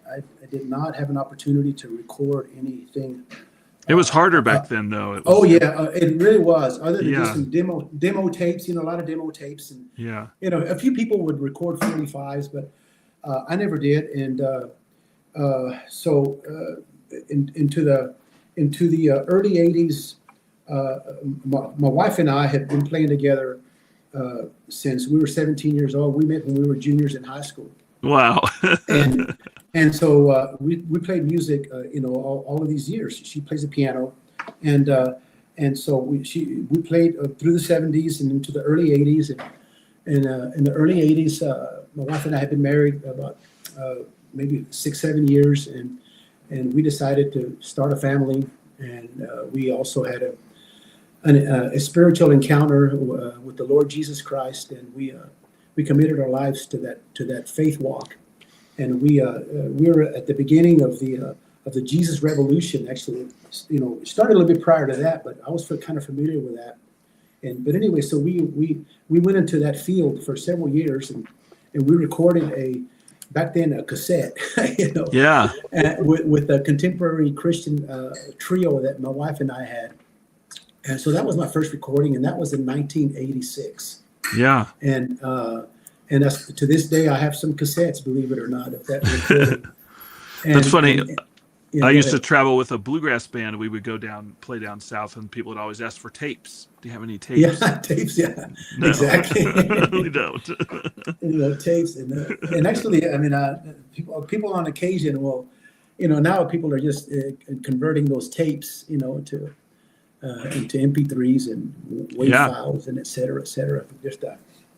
did not have an opportunity to record anything It was harder back then, though. It Oh was, yeah, it really was. Other than just yeah, some demo tapes, a lot of demo tapes, and yeah. a few people would record 45s, but I never did. And so into the early '80s, my wife and I had been playing together since we were 17 years old. We met when we were juniors in high school. Wow. and and so we played music, all of these years. She plays the piano, and so we played through the '70s and into the early '80s. And in the early '80s, my wife and I had been married about maybe 6-7 years, and we decided to start a family. And we also had a spiritual encounter with the Lord Jesus Christ, and we committed our lives to that faith walk. And we were at the beginning of the Jesus Revolution. Actually, it started a little bit prior to that, but I was kind of familiar with that. But anyway, so we went into that field for several years, and we recorded back then a cassette, Yeah. with a contemporary Christian trio that my wife and I had. And so that was my first recording, and that was in 1986. Yeah. And that's, to this day, I have some cassettes, believe it or not, of that recording. That's funny. Yeah, I used to travel with a bluegrass band. We would go play down south, and people would always ask for tapes. Do you have any tapes? Yeah, tapes. Yeah, No. exactly. We don't. Tapes, and actually, I mean, people on occasion will, now people are just converting those tapes, into MP3s and WAV files and et cetera,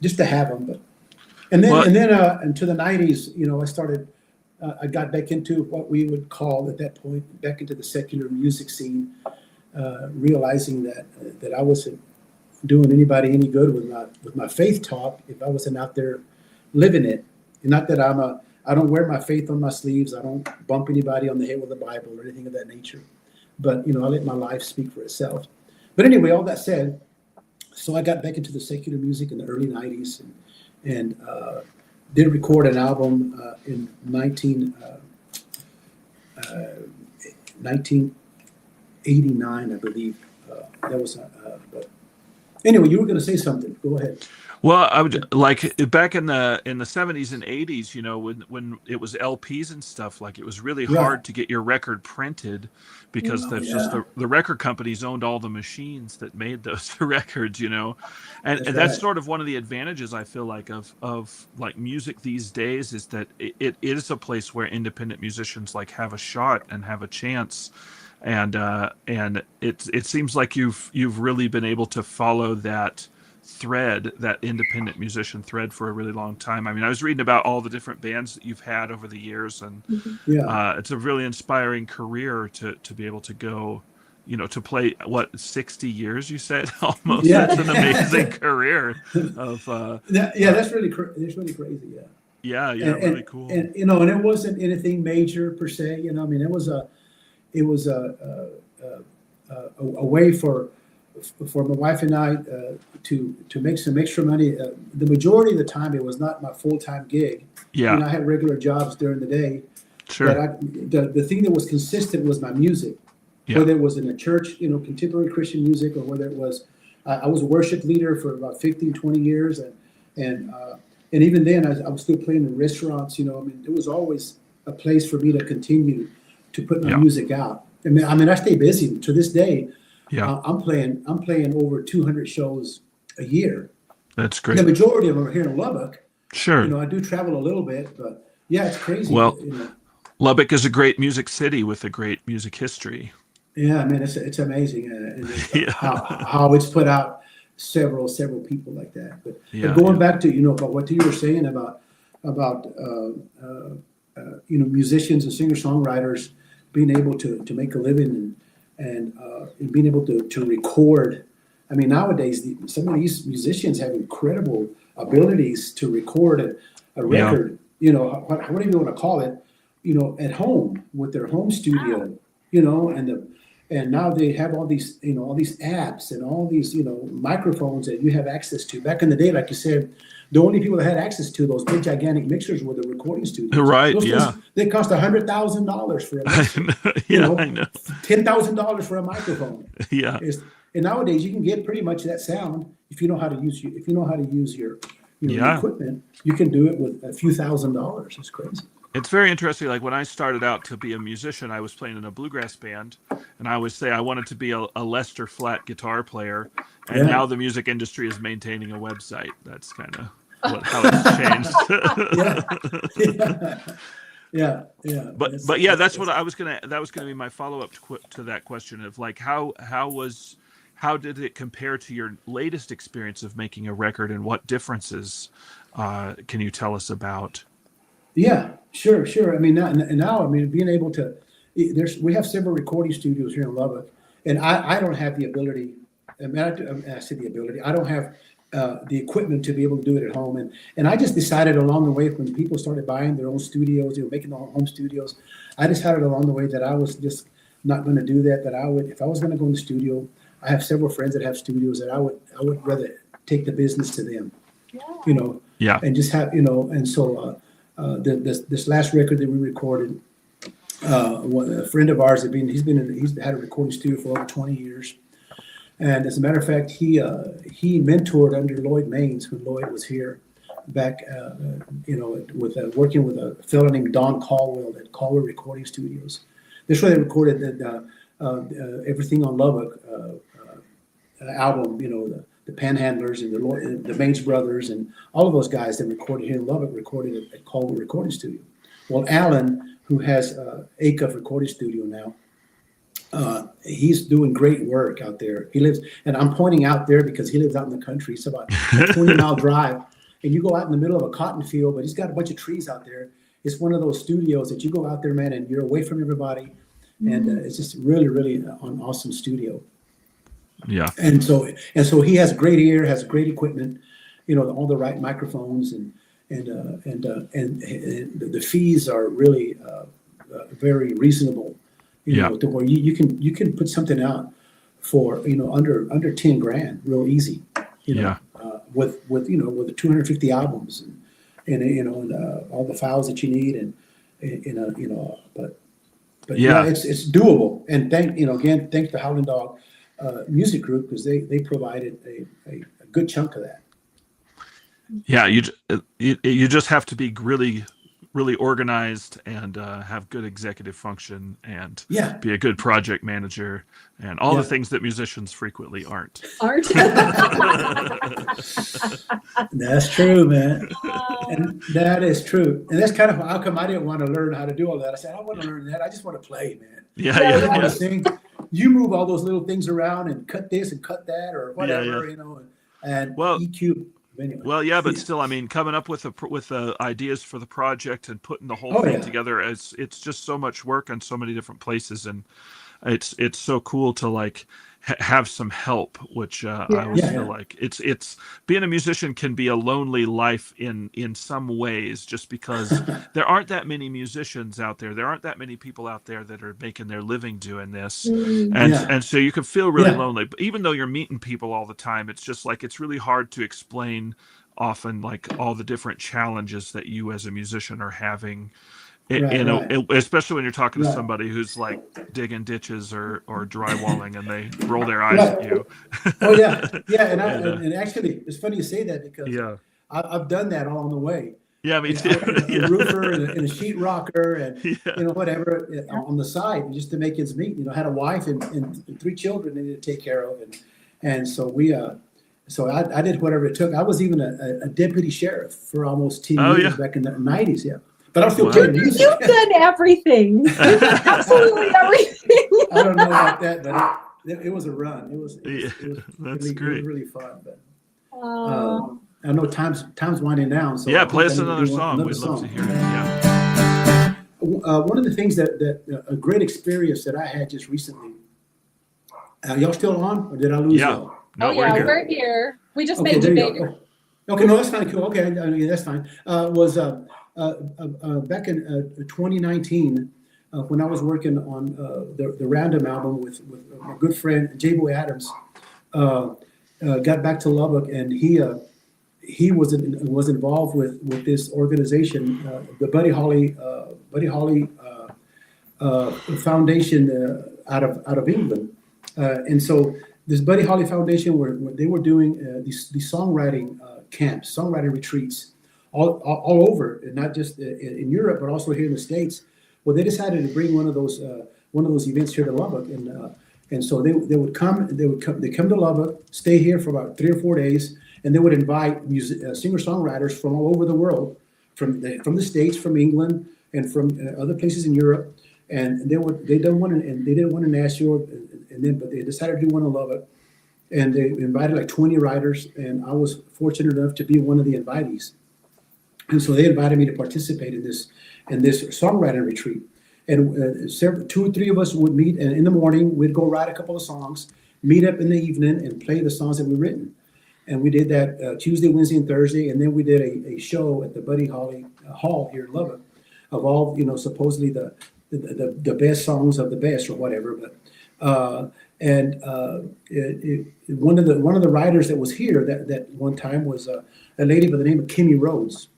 just to have them. But and then into the '90s, I started. I got back into what we would call at that point back into the secular music scene, realizing that I wasn't doing anybody any good with my faith talk if I wasn't out there living it. And not that I don't wear my faith on my sleeves. I don't bump anybody on the head with the Bible or anything of that nature. But I let my life speak for itself. But anyway, all that said, so I got back into the secular music in the early '90s, and did record an album in 1989, I believe. That was. But anyway, you were going to say something. Go ahead. Well, I would like back in the '70s and '80s, when it was LPs and stuff. Like, it was really hard to get your record printed because just the record companies owned all the machines that made those records, and that's sort of one of the advantages I feel like of like music these days, is that it is a place where independent musicians like have a shot and have a chance. And it seems like you've really been able to follow that independent musician thread for a really long time. I mean, I was reading about all the different bands that you've had over the years, and it's a really inspiring career to be able to go, to play 60 years, you said, almost. Yeah. That's an amazing career of that's really crazy. Yeah, really cool. And and it wasn't anything major per se. I mean, it was a way for my wife and I to make some extra money. The majority of the time, it was not my full-time gig. Yeah. I had regular jobs during the day. Sure. But the thing that was consistent was my music. Yeah. Whether it was in a church, contemporary Christian music, or whether it was, I was a worship leader for about 15, 20 years. And even then, I was still playing in restaurants. I mean, there was always a place for me to continue to put my music out. I mean, I stay busy to this day. Yeah. I'm playing over 200 shows a year. That's great. The majority of them are here in Lubbock. Sure. I do travel a little bit, but it's crazy. Well, Lubbock is a great music city with a great music history. Yeah, I mean, it's amazing how it's put out several people like that. But going back to about what you were saying about musicians and singer-songwriters being able to make a living and being able to record. I mean, nowadays some of these musicians have incredible abilities to record a record. Whatever you want to call it, at home with their home studio. And And now they have all these, all these apps and all these, microphones that you have access to. Back in the day, like you said, the only people that had access to those big gigantic mixers were the recording studios. Right. Those Yeah. things, they cost $100,000 for a mixer. I know. $10,000 for a microphone. Yeah. And nowadays you can get pretty much that sound if you know how to use your equipment. You can do it with a few $1,000s. It's crazy. It's very interesting. Like when I started out to be a musician, I was playing in a bluegrass band, and I would say I wanted to be a Lester Flatt guitar player. And now the music industry is maintaining a website. That's kind of how it's changed. Yeah. But yeah, that's what I was gonna. That was gonna be my follow up to that question of like how did it compare to your latest experience of making a record, and what differences can you tell us about? Yeah, sure. I mean, now being able to, we have several recording studios here in Lubbock, and I don't have the ability. I say the ability. I don't have the equipment to be able to do it at home, and I just decided along the way when people started buying their own studios, making their own home studios. I decided along the way that I was just not going to do that. That I would, if I was going to go in the studio, I have several friends that have studios that I would rather take the business to them. Yeah. And just have and so. This last record that we recorded, a friend of ours he's had a recording studio for over 20 years, and as a matter of fact, he mentored under Lloyd Maines when Lloyd was here, back with working with a fellow named Don Caldwell at Caldwell Recording Studios. This is where they recorded Everything on Lubbock album, the Panhandlers and the Maines Brothers and all of those guys that recorded here in Lubbock recorded at Caldwell Recording Studio. Well, Alan, who has Acuff Recording Studio now, he's doing great work out there. He lives, and I'm pointing out there because he lives out in the country. It's about a 20-mile drive, and you go out in the middle of a cotton field, but he's got a bunch of trees out there. It's one of those studios that you go out there, man, and you're away from everybody, and it's just really, really an awesome studio. Yeah. And so he has great ear, has great equipment, all the right microphones, and the fees are really very reasonable, to where you can put something out for under 10 grand real easy, with 250 albums and all the files that you need but it's doable. And thanks to Howlin Dog Music Group, because they provided a good chunk of that. Yeah, you just have to be really, really organized and have good executive function and be a good project manager and all the things that musicians frequently aren't. That's true, man. And that is true. And that's kind of how come I didn't want to learn how to do all that. I said, I don't want to learn that. I just want to play, man. I want to sing. You move all those little things around and cut this and cut that or whatever, and EQ. Anyway. Well, yeah, but still, coming up with the ideas for the project and putting the whole thing together, it's just so much work on so many different places, and it's so cool to have some help, which I always feel like it's being a musician can be a lonely life in some ways, just because there aren't that many musicians out there. There aren't that many people out there that are making their living doing this. And so you can feel really lonely, but even though you're meeting people all the time, it's just it's really hard to explain often all the different challenges that you as a musician are having. Especially when you're talking to somebody who's digging ditches or drywalling and they roll their eyes at you. And actually it's funny you say that, because I've done that along the way. Yeah, me too. A roofer and a sheetrocker and whatever on the side, just to make ends meet. Had a wife and 3 children they need to take care of, and so I did whatever it took. I was even a deputy sheriff for almost 10 years back in the 90s. Yeah. But I'm still playing music. You've done everything. You've done absolutely everything. I don't know about that, but it was a run. It was that's great. It was really fun. But I know time's winding down. So play us another song. We'd love to hear it. Yeah. One of the things that a great experience that I had just recently. Y'all still on, or did I lose y'all? No, we're here. We just made you bigger. Okay, no, that's kind of cool. Okay, that's fine. Was back in 2019, when I was working on the Random album with my good friend J-Boy Adams, got back to Lubbock, and he was involved with this organization, the Buddy Holly Foundation out of England, and so this Buddy Holly Foundation, where they were doing these songwriting camps, songwriting retreats, all over, and not just in Europe, but also here in the States. Well, they decided to bring one of those events here to Lubbock, and so they would come to Lubbock, stay here for about 3 or 4 days, and they would invite singer-songwriters from all over the world, from the States, from England, and from other places in Europe, and they didn't want to Nashville, but they decided to do one in Lubbock, and they invited like 20 writers, and I was fortunate enough to be one of the invitees, and so they invited me to participate in this songwriting retreat. And 2 or 3 of us would meet, and in the morning we'd go write a couple of songs, meet up in the evening, and play the songs that we've written. And we did that Tuesday, Wednesday, and Thursday, and then we did a show at the Buddy Holly Hall here in Lubbock of all, supposedly the best songs of the best or whatever. But one of the writers that was here that one time was a lady by the name of Kimmy Rhodes.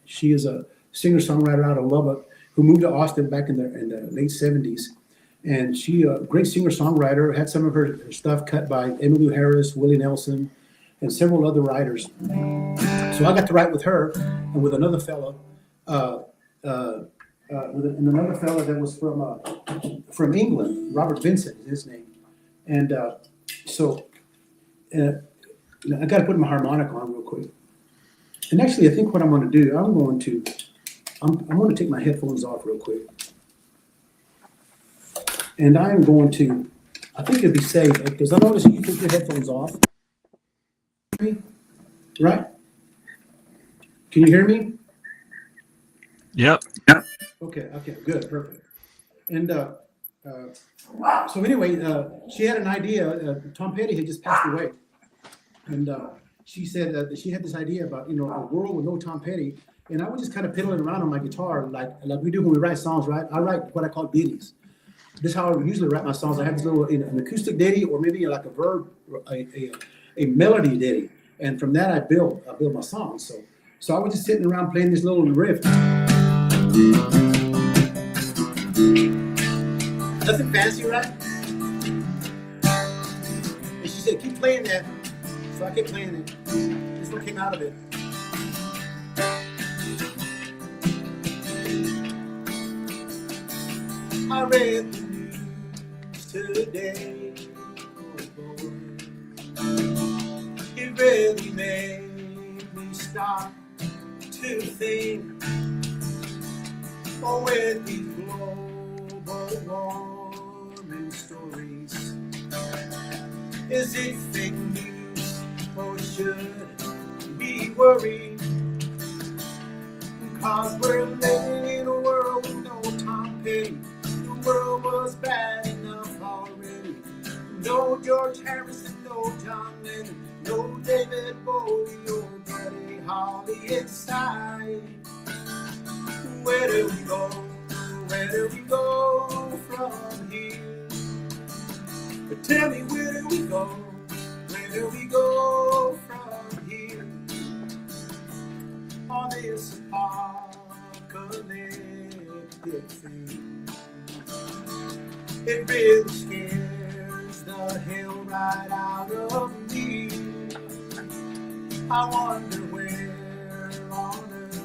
She is a singer-songwriter out of Lubbock who moved to Austin back in the late 70s. And she, a great singer-songwriter, had some of her stuff cut by Emmylou Harris, Willie Nelson, and several other writers. So I got to write with her and with another fellow, that was from England. Robert Vincent is his name. And so I got to put my harmonic on real quick. And actually, I think what I'm going to do, I'm going to take my headphones off real quick. And I think it'd be safe, because I noticed you took your headphones off. Right? Can you hear me? Yep. Okay, good, perfect. And so anyway, she had an idea. Tom Petty had just passed away. And she said that she had this idea about, a world with no Tom Petty. And I was just kind of piddling around on my guitar like we do when we write songs, right? I write what I call ditties. This is how I usually write my songs. I have this little an acoustic ditty, or maybe like a verb, a melody ditty, and from that I build my songs. So I was just sitting around playing this little riff. Nothing fancy, right? And she said, "Keep playing that." So I kept playing it. This one came out of it. I read the news today, oh boy. It really made me stop to think, with these global warming stories, is it fake news or should we worry? 'Cause we're living in a world with no Tom Petty. The world was bad enough already. No George Harrison, no John Lennon, no David Bowie or Buddy Holly inside. Where do we go? Where do we go from here? But tell me, where do we go? Where do we go from here? On this apocalyptic thing, it really scares the hell right out of me. I wonder where on earth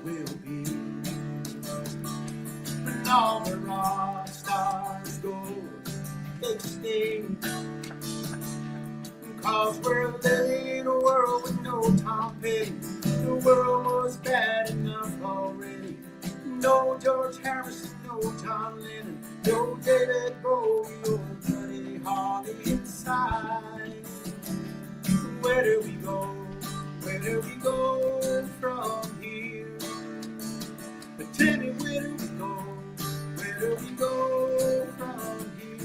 we'll be when all the rock stars go extinct. 'Cause we're living in a world with no Tom Petty. The world was bad enough already. No George Harrison, no John Lennon, no David Bowie or Buddy Holly inside. Where do we go? Where do we go from here? But tell me, where do we go? Where do we go from here?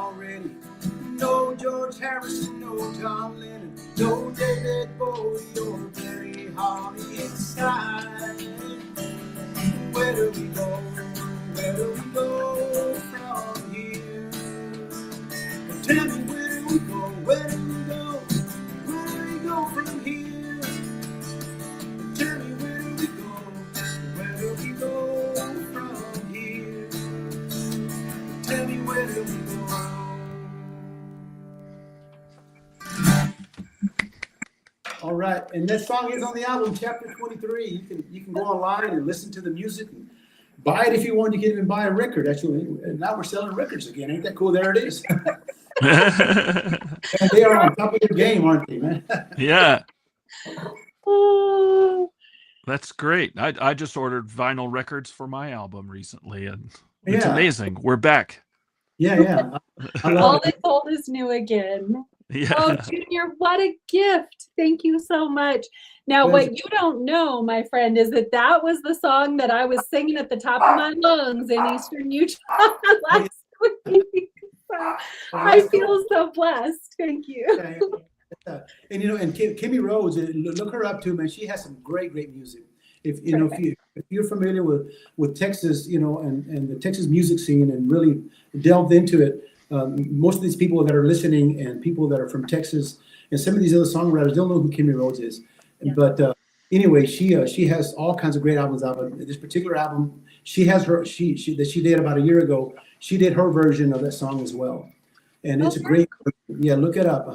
already. No George Harrison, no John Lennon, no David Bowie or Barry Holly inside. Where do we go? Where do we go from here? Tell me, where do we go? Where do we go? Where do we go from here? Tell me, where do we go? Where do we go from here? Tell me, where do we go? All right, and that song is on the album, Chapter 23. You can go online and listen to the music and buy it if you want. You can even buy a record. Actually, and now we're selling records again. Ain't that cool? There it is. And they are on top of their game, aren't they, man? Yeah. That's great. I just ordered vinyl records for my album recently, and it's amazing. We're back. Yeah. I love All it. that's old is new again. Yeah. Oh, Junior, what a gift. Thank you so much. Now, what you don't know, my friend, is that was the song that I was singing at the top of my lungs in Eastern Utah last week. So I feel so blessed. Thank you. And and Kimmy Rhodes, look her up too, man. She has some great music. If you're familiar with Texas, and the Texas music scene, and really delved into it, most of these people that are listening and people that are from Texas and some of these other songwriters don't know who Kimmy Rhodes is. Yeah. But anyway, she has all kinds of great albums out. This particular album, she has that she did about a year ago. She did her version of that song as well, and it's a great. Yeah, look it up.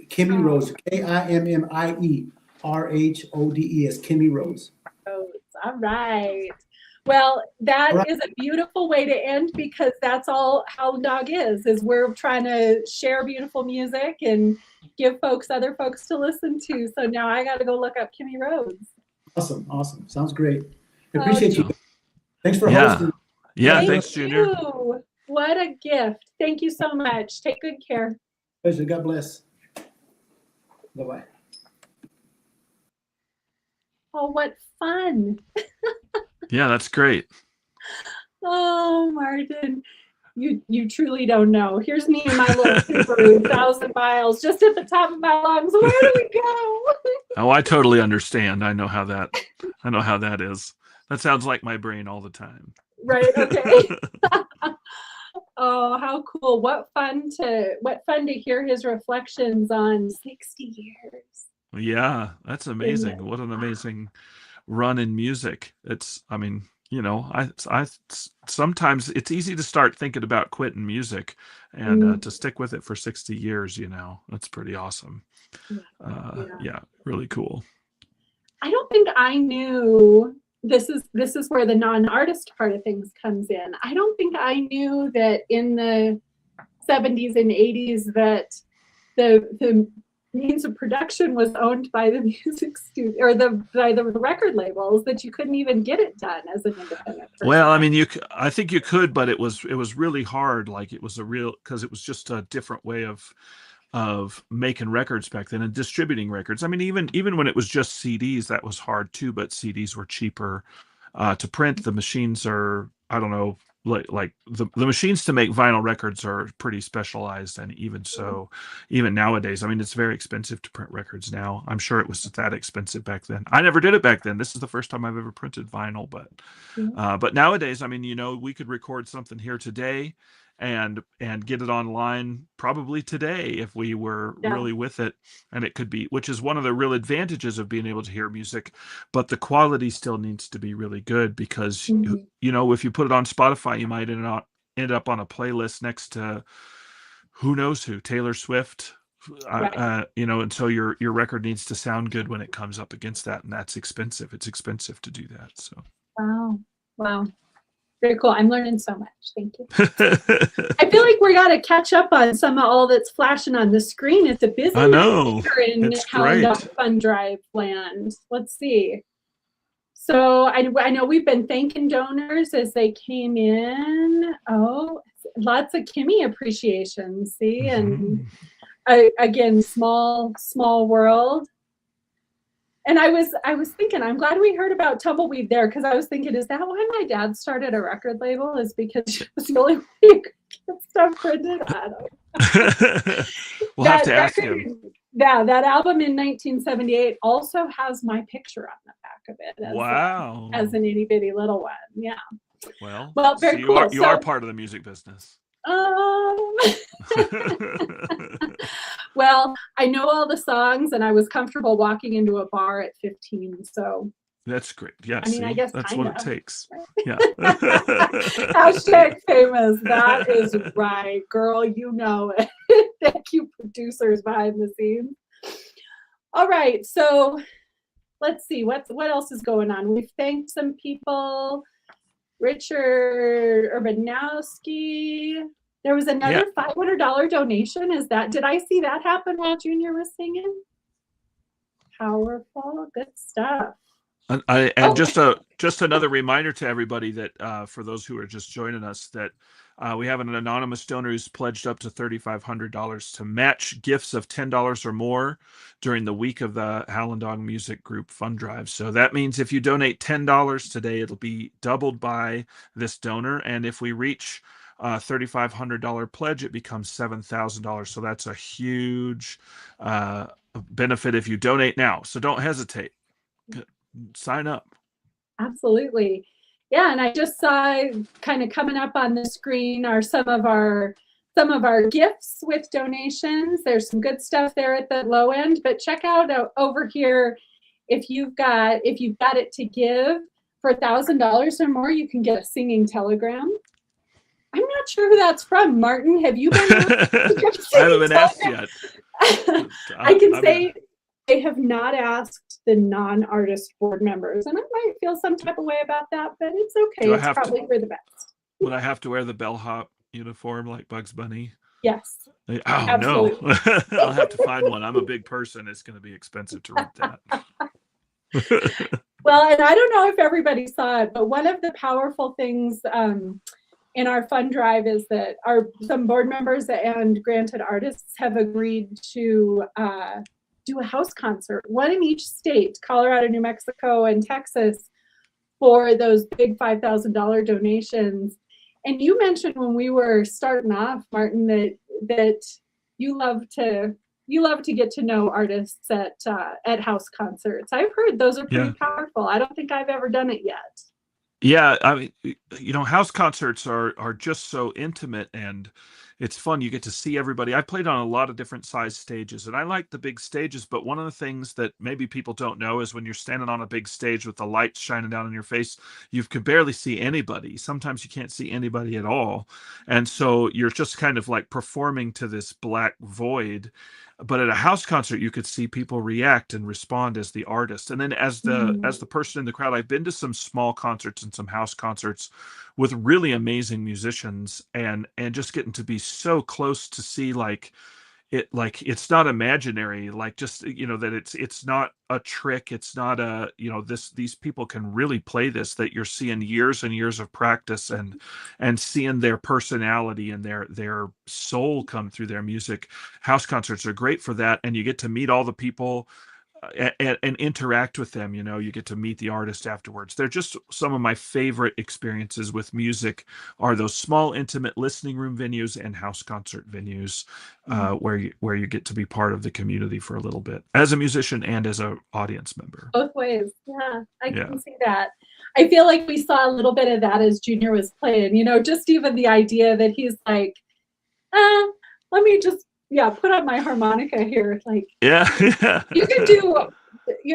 Kimmy Rhodes, KIMMIE RHODES, Kimmy Rhodes. All right. Well, that is a beautiful way to end, because that's all Howlin Dog is we're trying to share beautiful music and give other folks to listen to. So now I got to go look up Kimmy Rhodes. Awesome. Sounds great. I appreciate you. Thanks for hosting. Yeah, thanks, Junior. You. What a gift. Thank you so much. Take good care. Pleasure. God bless. Bye-bye. Oh, what fun. Yeah, that's great. Oh, Martin, you truly don't know. Here's me in my little Subaru, 1,000 miles, just at the top of my lungs. Where do we go? Oh, I totally understand. I know how that is. That sounds like my brain all the time. Right, okay. Oh, how cool. What fun to hear his reflections on 60 years. Yeah, that's amazing. What an amazing run in music. I sometimes it's easy to start thinking about quitting music, and to stick with it for 60 years, that's pretty awesome. Yeah, really cool. I don't think I knew, this is where the non-artist part of things comes in. I don't think I knew that in the 70s and 80s that the means of production was owned by the music studio or by the record labels, that you couldn't even get it done as an independent person. Well, I mean, I think you could, but it was really hard. Like, it was because it was just a different way of making records back then and distributing records. I mean, even when it was just CDs, that was hard too, but CDs were cheaper to print. The machines are, I don't know, like the machines to make vinyl records are pretty specialized, and even so, even nowadays, I mean, it's very expensive to print records now. I'm sure it was that expensive back then. I never did it back then. This is the first time I've ever printed vinyl, but nowadays, I mean, we could record something here today and get it online probably today if we were really with it, and it could be, which is one of the real advantages of being able to hear music, but the quality still needs to be really good, because if you put it on Spotify, you might end up on a playlist next to who knows who, Taylor Swift, and so your record needs to sound good when it comes up against that, and that's expensive. It's expensive to do that. So wow. Very cool. I'm learning so much. Thank you. I feel like we got to catch up on some of all that's flashing on the screen. It's a busy night here in Howlin Dog Fun Drive land. Let's see. So I know we've been thanking donors as they came in. Oh, lots of Kimmy appreciation. See, and again, small world. And I was thinking, I'm glad we heard about Tumbleweed there, because I was thinking, is that why my dad started a record label? Is because it was the only way you could get stuff printed? I don't know. We'll have That to ask record, him. yeah, that album in 1978 also has my picture on the back of it Wow. as an itty bitty little one. Yeah. Well, Well, so very you cool. are you are part of the music business. Well, I know all the songs, and I was comfortable walking into a bar at 15. So That's great. Yeah, I mean, I see, guess that's kind what it of. takes. Yeah. Hashtag famous. That is right, girl. You know it. Thank you, producers behind the scenes. All right, so let's see what else is going on. We've thanked some people. Richard Urbanowski. There was another $500 donation. Did I see that happen while Junior was singing? Powerful, good stuff. Just another reminder to everybody that for those who are just joining us, that we have an anonymous donor who's pledged up to $3,500 to match gifts of $10 or more during the week of the Howlin Dog Music Group fund drive. So that means if you donate $10 today, it'll be doubled by this donor, and if we reach $3,500 pledge, it becomes $7,000. So that's a huge benefit if you donate now. So don't hesitate. Sign up. Absolutely. Yeah, and I just saw kind of coming up on the screen are some of our gifts with donations. There's some good stuff there at the low end, but check out over here if you've got it to give for $1,000 or more, you can get a singing telegram. I'm not sure who that's from. Martin, have you been asked? I haven't been asked yet. I can say they have not asked the non-artist board members, and I might feel some type of way about that, but it's okay. It's probably for the best. Would I have to wear the bellhop uniform like Bugs Bunny? Yes. Oh, absolutely. No. I'll have to find one. I'm a big person. It's going to be expensive to rent that. Well, and I don't know if everybody saw it, but one of the powerful things in our fund drive is that some board members and granted artists have agreed to do a house concert, one in each state, Colorado, New Mexico, and Texas, for those big $5,000 donations. And you mentioned when we were starting off, Martin, that you love to get to know artists at house concerts. I've heard those are pretty powerful. I don't think I've ever done it yet. Yeah, I mean, house concerts are just so intimate, and it's fun. You get to see everybody. I played on a lot of different size stages, and I like the big stages, but one of the things that maybe people don't know is when you're standing on a big stage with the lights shining down in your face, you can barely see anybody. Sometimes you can't see anybody at all. And so you're just kind of like performing to this black void. But at a house concert, you could see people react and respond as the artist. And then as the person in the crowd, I've been to some small concerts and some house concerts with really amazing musicians, and just getting to be so close to see it's not imaginary, that it's not a trick. It's not these people can really play this, that you're seeing years and years of practice and seeing their personality and their soul come through their music. House concerts are great for that, and you get to meet all the people and interact with them. You get to meet the artist afterwards. They're just some of my favorite experiences with music, are those small, intimate listening room venues and house concert venues, where you get to be part of the community for a little bit as a musician and as an audience member. Both ways. Yeah, I can see that. I feel like we saw a little bit of that as Junior was playing, just even the idea that he's like, let me just put on my harmonica here. Like, you're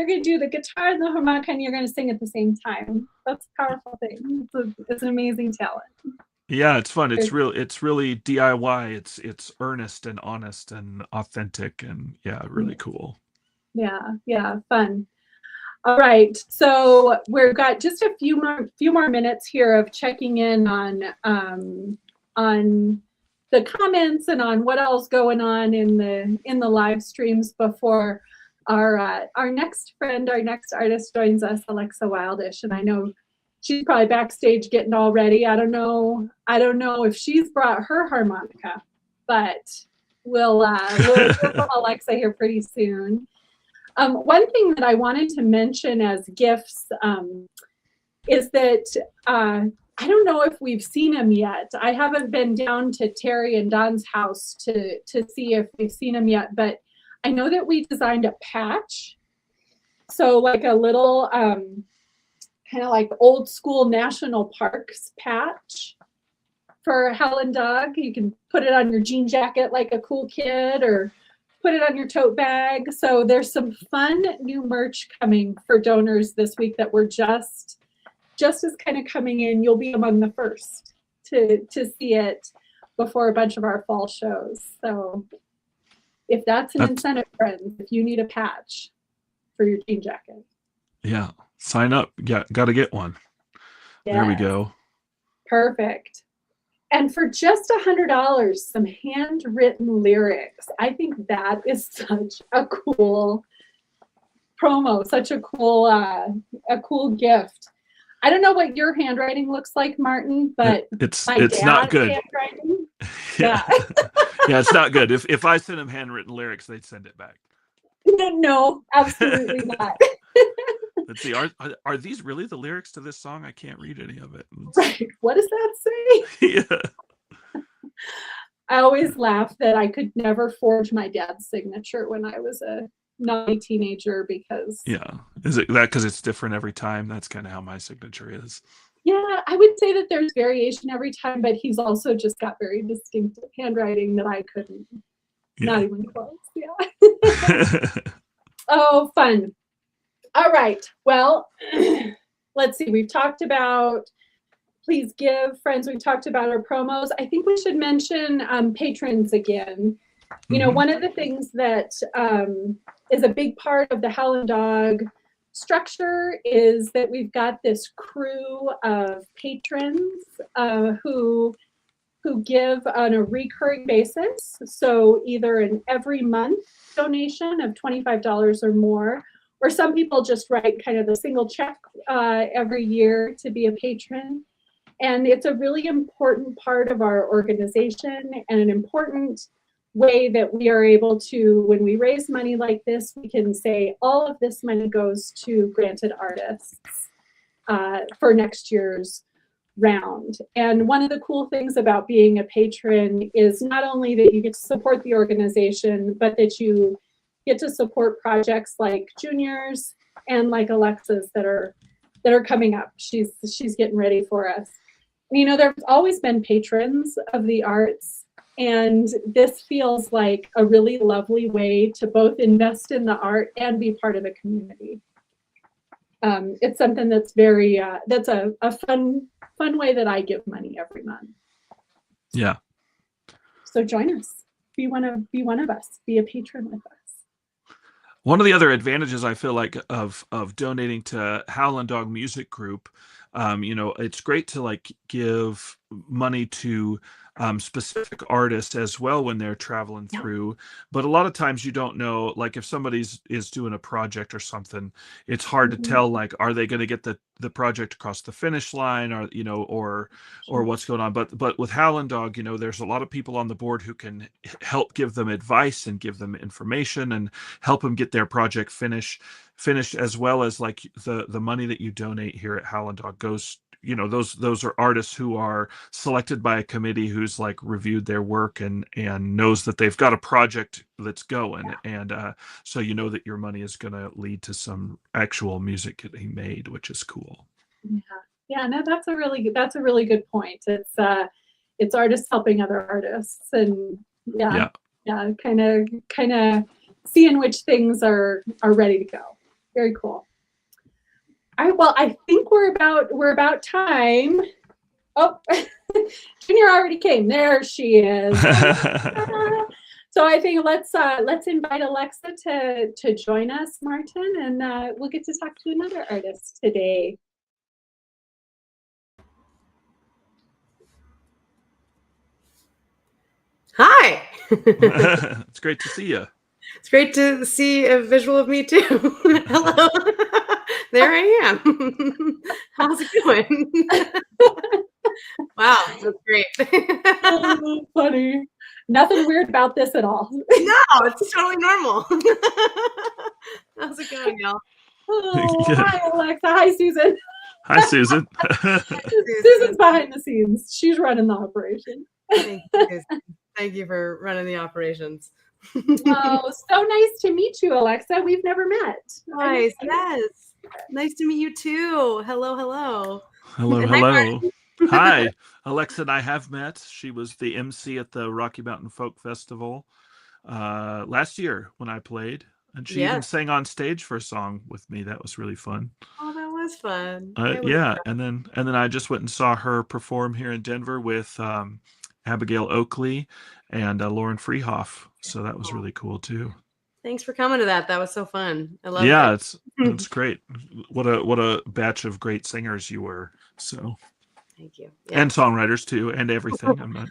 gonna do the guitar and the harmonica, and you're gonna sing at the same time. That's a powerful thing. It's an amazing talent. Yeah, it's fun. It's really DIY. It's earnest and honest and authentic, and really cool. Yeah, fun. All right, so we've got just a few more minutes here of checking in on the comments and on what else going on in the live streams before our next artist joins us, Alexa Wildish, and I know she's probably backstage getting all ready. I don't know if she's brought her harmonica, but we'll hear from Alexa here pretty soon. One thing that I wanted to mention as gifts is that I don't know if we've seen him yet. I haven't been down to Terry and Don's house to see if we've seen him yet, but I know that we designed a patch. So like a little kind of like old school national parks patch for Howlin Dog. You can put it on your jean jacket like a cool kid, or put it on your tote bag. So there's some fun new merch coming for donors this week that we're just is kind of coming in. You'll be among the first to see it before a bunch of our fall shows. So if that's an incentive, friends, if you need a patch for your jean jacket. Yeah, sign up. Yeah, got to get one. Yes. There we go. Perfect. And for just $100, some handwritten lyrics. I think that is such a cool promo, such a cool gift. I don't know what your handwriting looks like, Martin, but it's not good. Handwriting, yeah, yeah, it's not good. If I sent them handwritten lyrics, they'd send it back. No, absolutely not. Let's see. Are these really the lyrics to this song? I can't read any of it. Right. What does that say? Yeah. I always laugh that I could never forge my dad's signature when I was a naughty teenager because. Yeah. Is it that because it's different every time? That's kind of how my signature is. Yeah, I would say that there's variation every time, but he's also just got very distinctive handwriting that I couldn't. Yeah. Not even close. Yeah. Oh, fun. All right. Well, let's see. We've talked about Please Give, friends. We've talked about our promos. I think we should mention patrons again. You know, one of the things that is a big part of the Howlin Dog structure is that we've got this crew of patrons who give on a recurring basis. So either an every month donation of $25 or more, or some people just write kind of the single check every year to be a patron. And it's a really important part of our organization and an important way that we are able to, when we raise money like this, we can say all of this money goes to granted artists for next year's round. And one of the cool things about being a patron is not only that you get to support the organization, but that you get to support projects like Junior's and like Alexa's that are coming up. She's getting ready for us. You know, there's always been patrons of the arts, and this feels like a really lovely way to both invest in the art and be part of the community. It's something that's very that's a fun way that I give money every month. Yeah. So join us. Be one of us. Be a patron with us. One of the other advantages I feel like of donating to Howlin Dog Music Group, you know, it's great to like give money to specific artists as well when they're traveling through. But a lot of times you don't know, like if somebody's is doing a project or something, it's hard to tell, like, are they going to get the project across the finish line, or, you know, or what's going on. But with Howlin Dog, you know, there's a lot of people on the board who can help give them advice and give them information and help them get their project finished, as well as like the money that you donate here at Howlin Dog goes, you know, those are artists who are selected by a committee who's like reviewed their work and knows that they've got a project that's going. And so you know that your money is going to lead to some actual music getting made, which is cool. Yeah, no, that's a really good point. It's artists helping other artists, and kind of seeing which things are ready to go. Very cool. All right, well, I think we're about time. Oh, Junior already came. There she is. So I think let's invite Alexa to join us, Martin, and we'll get to talk to another artist today. Hi. It's great to see you. It's great to see a visual of me too. Hello. There I am. How's it going? Wow, that's great. Oh, funny. Nothing weird about this at all. No, it's totally normal. How's it going, y'all? Oh, hi, Alexa. Hi, Susan. Hi, Susan. Susan's behind the scenes. She's running the operation. Thank you, Susan. Thank you for running the operations. Oh, so nice to meet you, Alexa. We've never met. Nice. Yes. Nice to meet you too. Hello, hello. Hello, And hi, hello. Hi. Alexa and I have met. She was the MC at the Rocky Mountain Folk Festival last year when I played. And she even Yes. sang on stage for a song with me. That was really fun. Oh, that was fun. Yeah, and then I just went and saw her perform here in Denver with Abigail Oakley and Lauren Freehoff. So that was really cool too. Thanks for coming to that. That was so fun. I love Yeah, it. it's great. What a batch of great singers you were. So Thank you. and songwriters too, and everything. I'm not.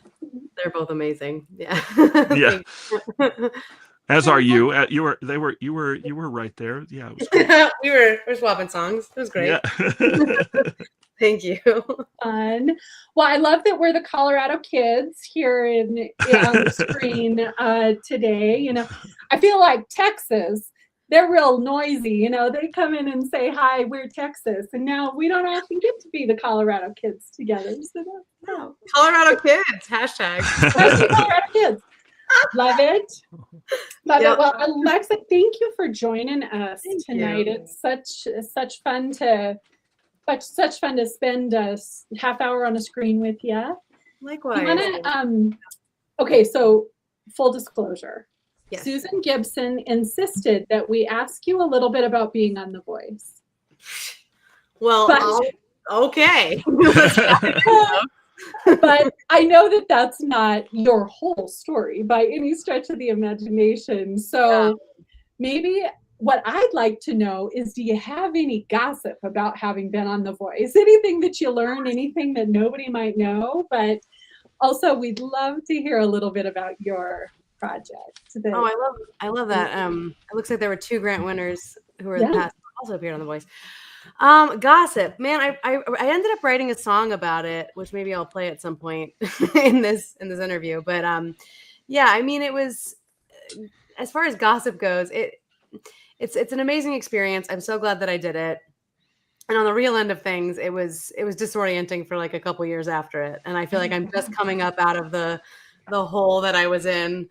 They're both amazing. Yeah. Yeah. As are you. You were right there. Yeah, it was great. we were swapping songs. It was great. Yeah. Thank you. Fun. Well, I love that we're the Colorado kids here on the screen today. You know, I feel like Texas, they're real noisy. You know, they come in and say, hi, we're Texas. And now we don't often get to be the Colorado kids together. So no. Colorado kids, hashtag. Colorado kids. Love it. Love Yep. it. Well, Alexa, thank you for joining us tonight. you. It's such fun to spend a half hour on a screen with you. Likewise. Okay, so full disclosure. Yes. Susan Gibson insisted that we ask you a little bit about being on The Voice. Well, But- okay. But I know that that's not your whole story by any stretch of the imagination. So maybe what I'd like to know is, do you have any gossip about having been on The Voice? Anything that you learned, anything that nobody might know? But also, we'd love to hear a little bit about your project. I love that. It looks like there were 2 grant winners who were Yeah. the past also appeared on The Voice. Gossip, man. I ended up writing a song about it, which maybe I'll play at some point in this interview. But yeah, I mean, it was, as far as gossip goes, it's an amazing experience. I'm so glad that I did it. And on the real end of things, it was disorienting for like a couple years after it. And I feel like I'm just coming up out of the hole that I was in,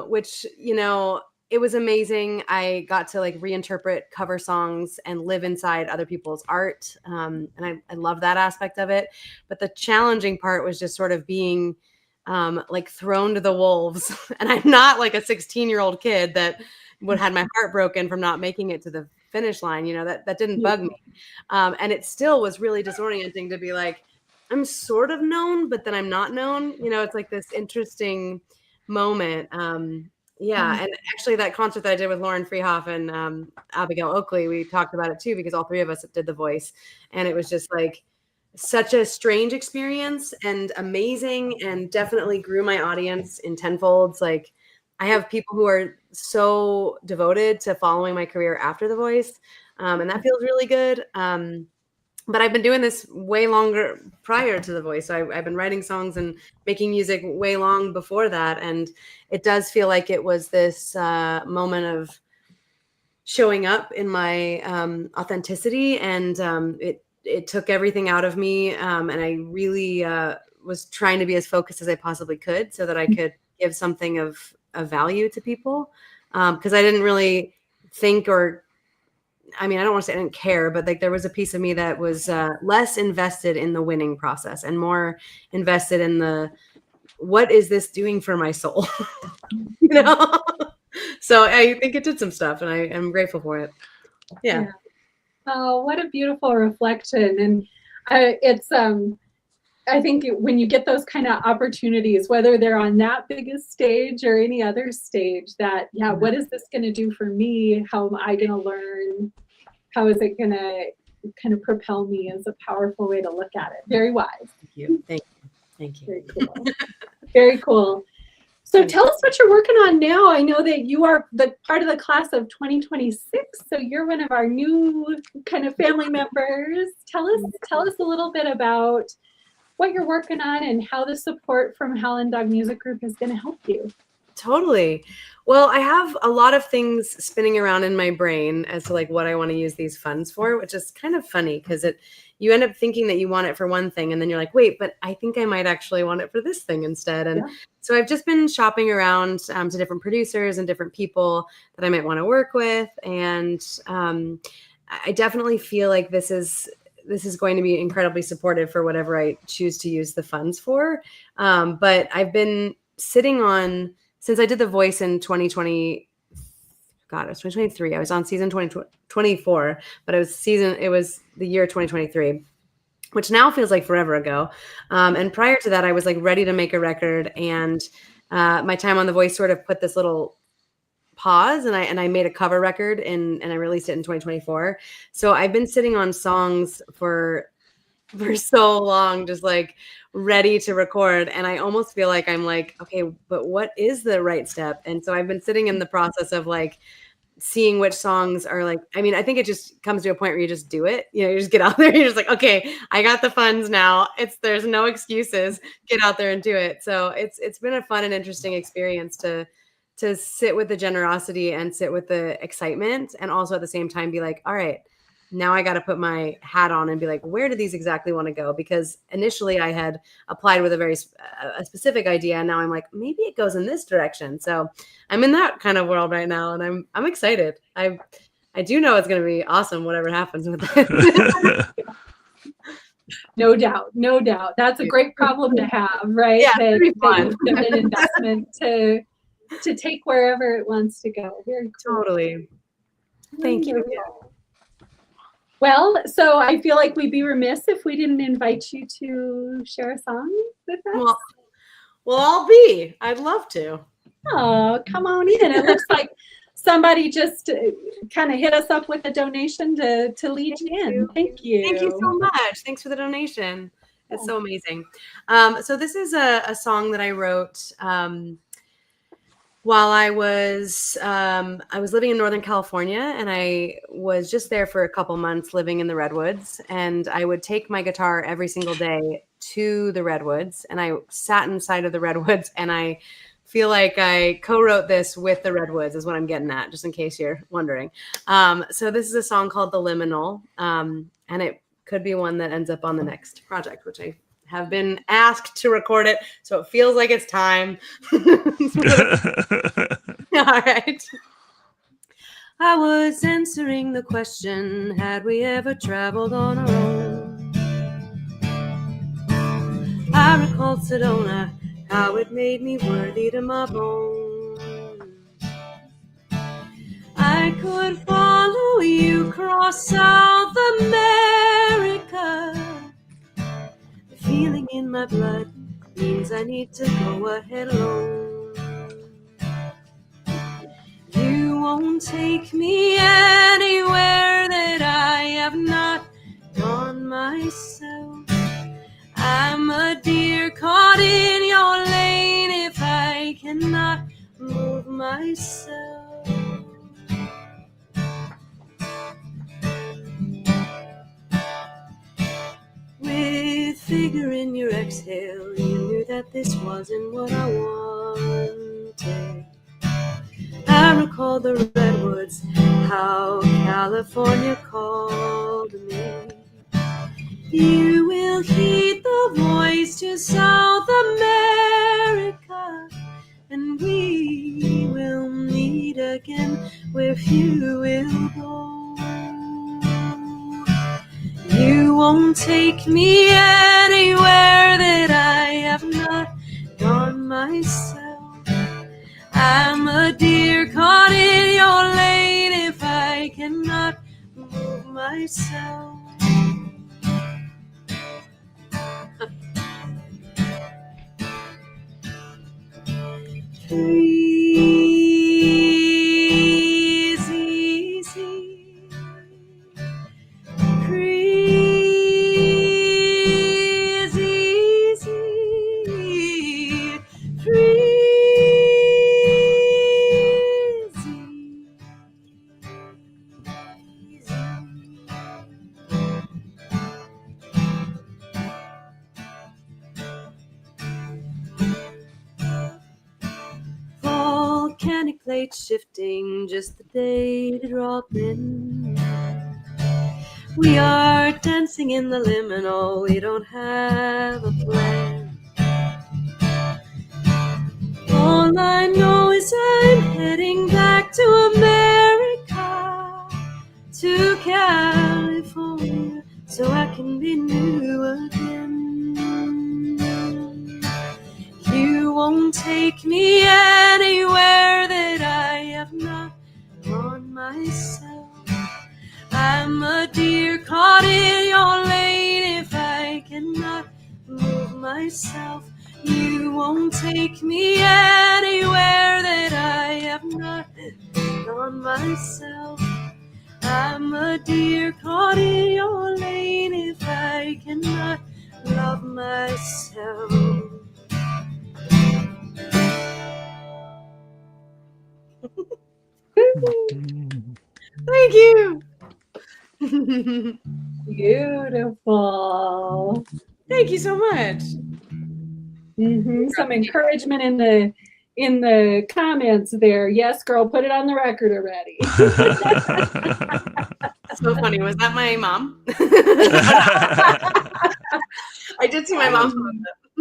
which, you know, it was amazing. I got to like reinterpret cover songs and live inside other people's art. And I love that aspect of it. But the challenging part was just sort of being like thrown to the wolves. And I'm not like a 16-year-old kid that would had my heart broken from not making it to the finish line. You know, that didn't bug me. And it still was really disorienting to be like, I'm sort of known, but then I'm not known. You know, it's like this interesting moment. Yeah, and actually that concert that I did with Lauren Freehoff and Abigail Oakley, we talked about it too, because all 3 of us did The Voice. And it was just like such a strange experience and amazing, and definitely grew my audience in tenfolds. Like, I have people who are so devoted to following my career after The Voice, and that feels really good. But I've been doing this way longer prior to The Voice. So I've been writing songs and making music way long before that. And it does feel like it was this moment of showing up in my authenticity. And it took everything out of me. And I really was trying to be as focused as I possibly could so that I could give something of value to people. Because I didn't really think, or I mean, I don't want to say I didn't care, but like there was a piece of me that was less invested in the winning process and more invested in the, what is this doing for my soul? You know? So I think it did some stuff, and I am grateful for it. Yeah. Oh, what a beautiful reflection. And it's, I think when you get those kind of opportunities, whether they're on that biggest stage or any other stage, that, yeah, what is this going to do for me? How am I going to learn? How is it going to kind of propel me, is a powerful way to look at it. Very wise. Thank you. Thank you. Thank you. Very cool. Very cool. So tell us what you're working on now. I know that you are the part of the class of 2026. So you're one of our new kind of family members. Tell us a little bit about what you're working on and how the support from Howlin Dog Music Group is going to help you. Totally. Well, I have a lot of things spinning around in my brain as to like what I want to use these funds for, which is kind of funny because you end up thinking that you want it for one thing, and then you're like, wait, but I think I might actually want it for this thing instead. And so I've just been shopping around to different producers and different people that I might want to work with. And I definitely feel like this is going to be incredibly supportive for whatever I choose to use the funds for. But I've been sitting on, since I did the voice in 2020, God, it was 2023. I was on season 2024, but it was the year 2023, which now feels like forever ago. And prior to that, I was like ready to make a record, and my time on The Voice sort of put this little pause, and I made a cover record and I released it in 2024. So I've been sitting on songs for so long, just like ready to record. And I almost feel like I'm like, okay, but what is the right step? And so I've been sitting in the process of like seeing which songs are like, I mean, I think it just comes to a point where you just do it. You know, you just get out there, you're just like, okay, I got the funds now. There's no excuses. Get out there and do it. So it's been a fun and interesting experience to sit with the generosity and sit with the excitement, and also at the same time be like, all right, now I got to put my hat on and be like, where do these exactly want to go? Because initially I had applied with a specific idea, and now I'm like, maybe it goes in this direction. So I'm in that kind of world right now, and I'm excited. I do know it's going to be awesome, whatever happens with it. No doubt. That's a great problem to have, right? Yeah, that you've done an investment to take wherever it wants to go. Very cool. Totally. Thank you. Well, so I feel like we'd be remiss if we didn't invite you to share a song with us. Well, I'd love to. Oh, come on in. It looks like somebody just kind of hit us up with a donation to lead you in. Thank you. Thank you so much. Thanks for the donation. It's so amazing. So this is a song that I wrote while I was living in Northern California, and I was just there for a couple months living in the Redwoods, and I would take my guitar every single day to the Redwoods, and I sat inside of the Redwoods, and I feel like I co-wrote this with the Redwoods is what I'm getting at, just in case you're wondering. So this is a song called The Liminal, and it could be one that ends up on the next project, which I have been asked to record it, so it feels like it's time. All right. I was answering the question, had we ever traveled on our own? I recalled Sedona, how it made me worthy to my bones. I could follow you across South America. The feeling in my blood means I need to go ahead alone. You won't take me anywhere that I have not gone myself. I'm a deer caught in your lane if I cannot move myself. With figure in your exhale, you knew that this wasn't what I wanted. I recall the Redwoods, how California called me. You will heed the voice to South America, and we will meet again where few will go. You won't take me anywhere that I have not gone myself. I'm a deer caught in your lane if I cannot move myself. Breeze easy, breeze easy, breeze easy. Volcanic plates shifting just the day to drop in. We are dancing in the liminal. We don't have a plan. All I know is I'm heading back to America, to California, so I can be new again. You won't take me anywhere that I have not gone myself. I'm a deer caught in your lane if I cannot move myself. You won't take me anywhere that I have not gone myself. I'm a deer caught in your lane if I cannot love myself. Thank you. Beautiful. Thank you so much. Some encouragement in the comments there. Yes, girl, put it on the record already. That's so funny. Was that my mom? I did see my mom.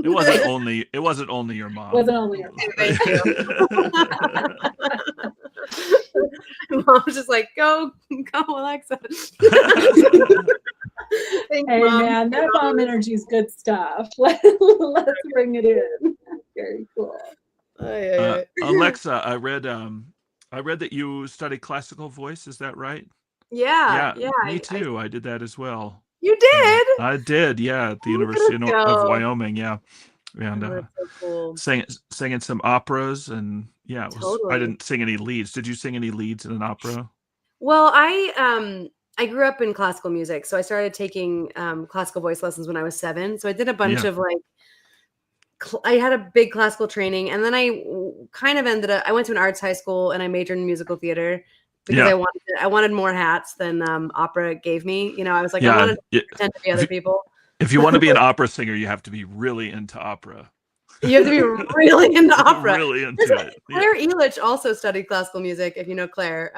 It wasn't only your mom. Wasn't only your mom. Thank you. Mom was just like, go, Alexa. Thanks, Hey, Mom. man, that mom energy is good stuff. Let's bring it in. Very cool. Alexa, I read that you studied classical voice. Is that right? Yeah. Me too. I did that as well. You did? I did. Yeah, at the University of Wyoming. Yeah, and That's so cool. sang in some operas, and yeah, it was, Totally. I didn't sing any leads. Did you sing any leads in an opera? Well, I grew up in classical music, so I started taking classical voice lessons when I was 7. So I did a bunch of like, I had a big classical training, and then I kind of ended up. I went to an arts high school, and I majored in musical theater because I wanted more hats than opera gave me. You know, I was like, I wanted to pretend to be other people. If you want to be an opera singer, you have to be really into opera. You have to be really into opera. Really into it. Claire Elich also studied classical music, if you know Claire.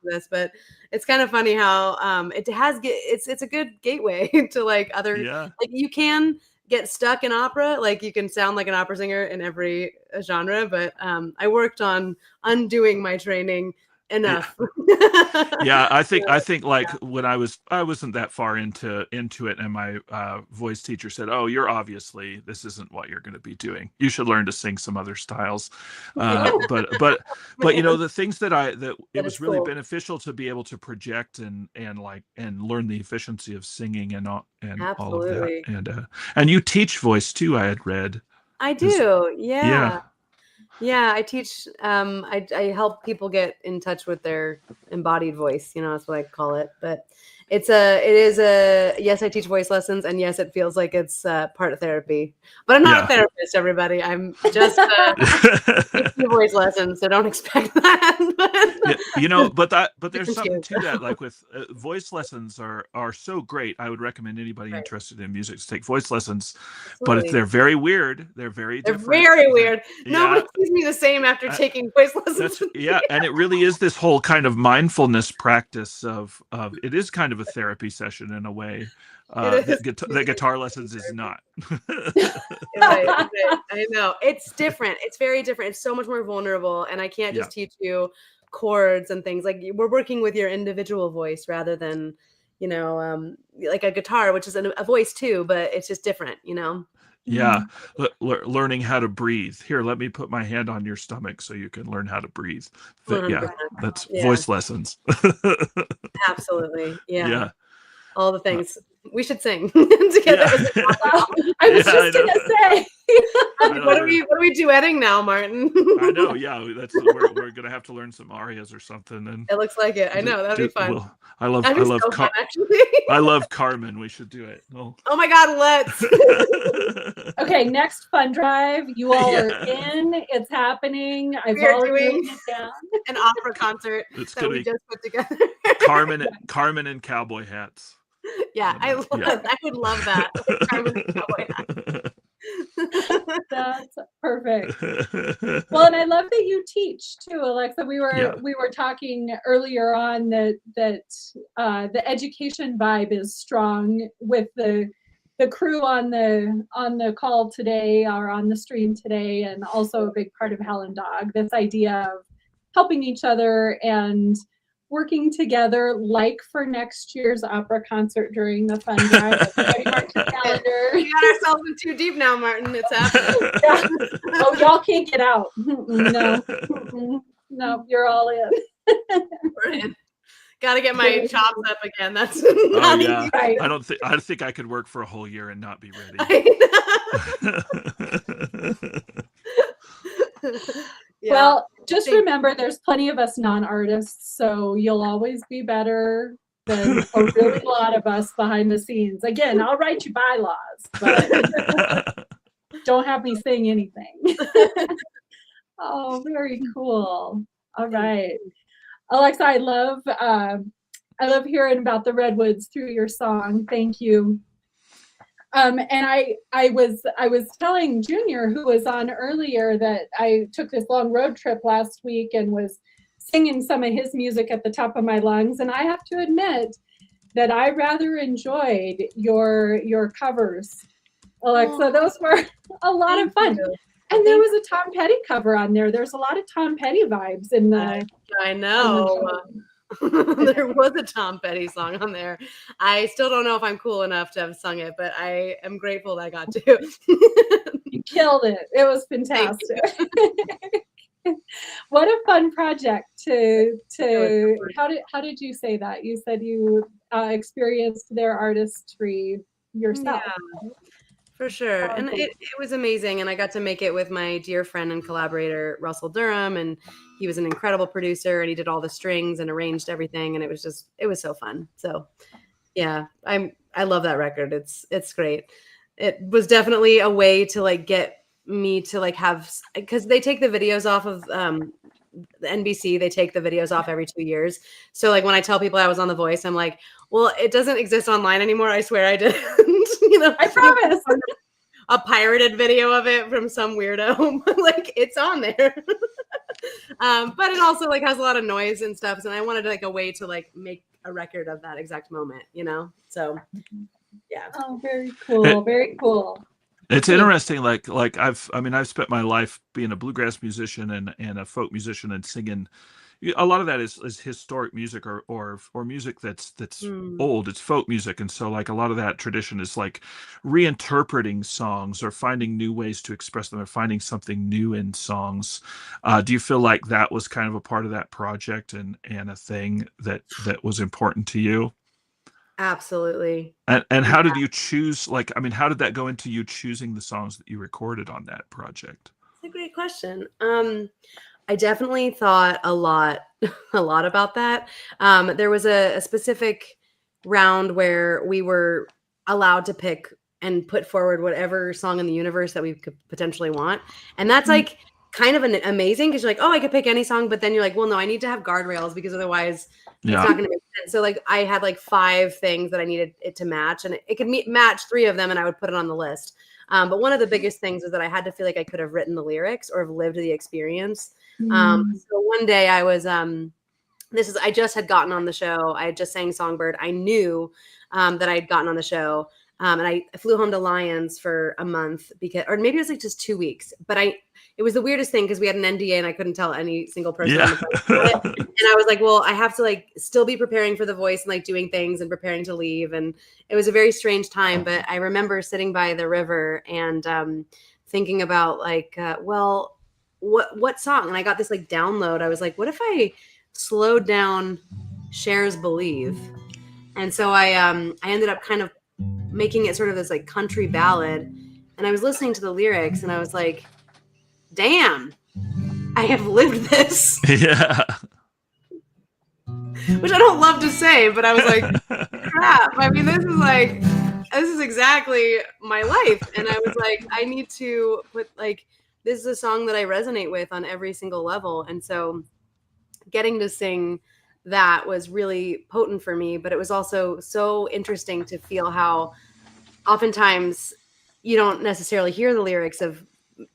This, but it's kind of funny how it's a good gateway to like other like you can get stuck in opera, like you can sound like an opera singer in every genre, but I worked on undoing my training enough. I think like when I wasn't that far into it, and my voice teacher said, "Oh, this isn't what you're going to be doing. You should learn to sing some other styles." But you know, the things that it was really beneficial to be able to project and learn the efficiency of singing and all of that. And you teach voice too, I had read. I do. Yeah, I teach. I help people get in touch with their embodied voice. You know, that's what I call it. But yes, I teach voice lessons, and yes, it feels like it's part of therapy. But I'm not a therapist, everybody. I'm just teaching voice lessons, so don't expect that. You know, but there's something to that. Like with voice lessons are so great. I would recommend anybody interested in music to take voice lessons. Absolutely. But they're very weird. They're very different. Very weird. Nobody sees me the same after taking voice lessons. And it really is this whole kind of mindfulness practice of it is kind of a therapy session in a way. That guitar lessons is not. Right. I know. It's different. It's very different. It's so much more vulnerable, and I can't just teach you chords and things. Like we're working with your individual voice rather than, you know, like a guitar, which is a voice too, but it's just different, you know? Yeah. Learning how to breathe. Here, let me put my hand on your stomach so you can learn how to breathe. That's voice lessons. Absolutely. Yeah. All the things. We should sing together. I was just gonna say. What are we duetting now, Martin? I know. Yeah, we're gonna have to learn some arias or something. And it looks like it. I know that'd be fun. I love Carmen. We should do it. Oh my God, let's. Okay, next fun drive. You all are in. It's happening. I've already written it down. An opera concert that we just put together. Carmen in cowboy hats. Yeah, I would love that. Carmen in cowboy hats. That's perfect. Well, and I love that you teach too, Alexa. We Yeah. were talking earlier on that the education vibe is strong with the crew on the call today or on the stream today, and also a big part of Howlin Dog. This idea of helping each other and working together, like for next year's opera concert during the fund drive. Everybody mark your calendar. We got ourselves in too deep now, Martin. It's happening. Yeah. Oh, y'all can't get out. No. No, you're all in. We're in. Got to get my chops up again. That's Oh not yeah. easy. Right. I think I could work for a whole year and not be ready. Yeah. Well, just remember there's plenty of us non-artists, so you'll always be better than a really lot of us behind the scenes. Again, I'll write you bylaws, but don't have me sing anything. Oh, very cool. All right. Alexa, I love hearing about the redwoods through your song. Thank you. And I was telling Junior, who was on earlier, that I took this long road trip last week and was singing some of his music at the top of my lungs. And I have to admit that I rather enjoyed your covers, Alexa. Those were a lot of fun. And there was a Tom Petty cover on there. There's a lot of Tom Petty vibes in the. I know. There was a Tom Petty song on there. I still don't know if I'm cool enough to have sung it, but I am grateful that I got to. You killed it. It was fantastic. What a fun project to how did you say that? You said you experienced their artistry yourself. Yeah, for sure. And it was amazing. And I got to make it with my dear friend and collaborator, Russell Durham. And he was an incredible producer, and he did all the strings and arranged everything. And it was so fun. So yeah, I love that record. It's great. It was definitely a way to like get me to like have, because they take the videos off of the NBC. They take the videos off every 2 years. So like when I tell people I was on The Voice, I'm like, well, it doesn't exist online anymore. I swear I didn't. I promise. A pirated video of it from some weirdo. Like it's on there. But it also like has a lot of noise and stuff. And I wanted like a way to like make a record of that exact moment, So yeah. Oh, very cool. Very cool. It's interesting. Like I've spent my life being a bluegrass musician and a folk musician and singing. A lot of that is historic music or music that's old. It's folk music, and so like a lot of that tradition is like reinterpreting songs or finding new ways to express them or finding something new in songs. Do you feel like that was kind of a part of that project and a thing that was important to you? Absolutely. And how did you choose? Like, I mean, how did that go into you choosing the songs that you recorded on that project? That's a great question. I definitely thought a lot about that. There was a specific round where we were allowed to pick and put forward whatever song in the universe that we could potentially want. And that's like kind of amazing because you're like, oh, I could pick any song. But then you're like, well, no, I need to have guardrails because otherwise it's not going to make sense. So like I had like 5 things that I needed it to match, and it could match 3 of them and I would put it on the list. But one of the biggest things is that I had to feel like I could have written the lyrics or have lived the experience. So one day I was, I just had gotten on the show. I had just sang Songbird. I knew that I'd gotten on the show. And I flew home to Lyons for a month or maybe it was like just 2 weeks, but it was the weirdest thing because we had an NDA and I couldn't tell any single person. On the phone about it. And I was like, well, I have to like still be preparing for The Voice and like doing things and preparing to leave. And it was a very strange time, but I remember sitting by the river and thinking about like, well, what song? And I got this like download. I was like, what if I slowed down Cher's Believe? And so I ended up kind of making it sort of this like country ballad. And I was listening to the lyrics and I was like, damn, I have lived this. Yeah. Which I don't love to say, but I was like, crap. I mean, this is exactly my life. And I was like, I need to put like, this is a song that I resonate with on every single level. And so getting to sing that was really potent for me, but it was also so interesting to feel how oftentimes you don't necessarily hear the lyrics of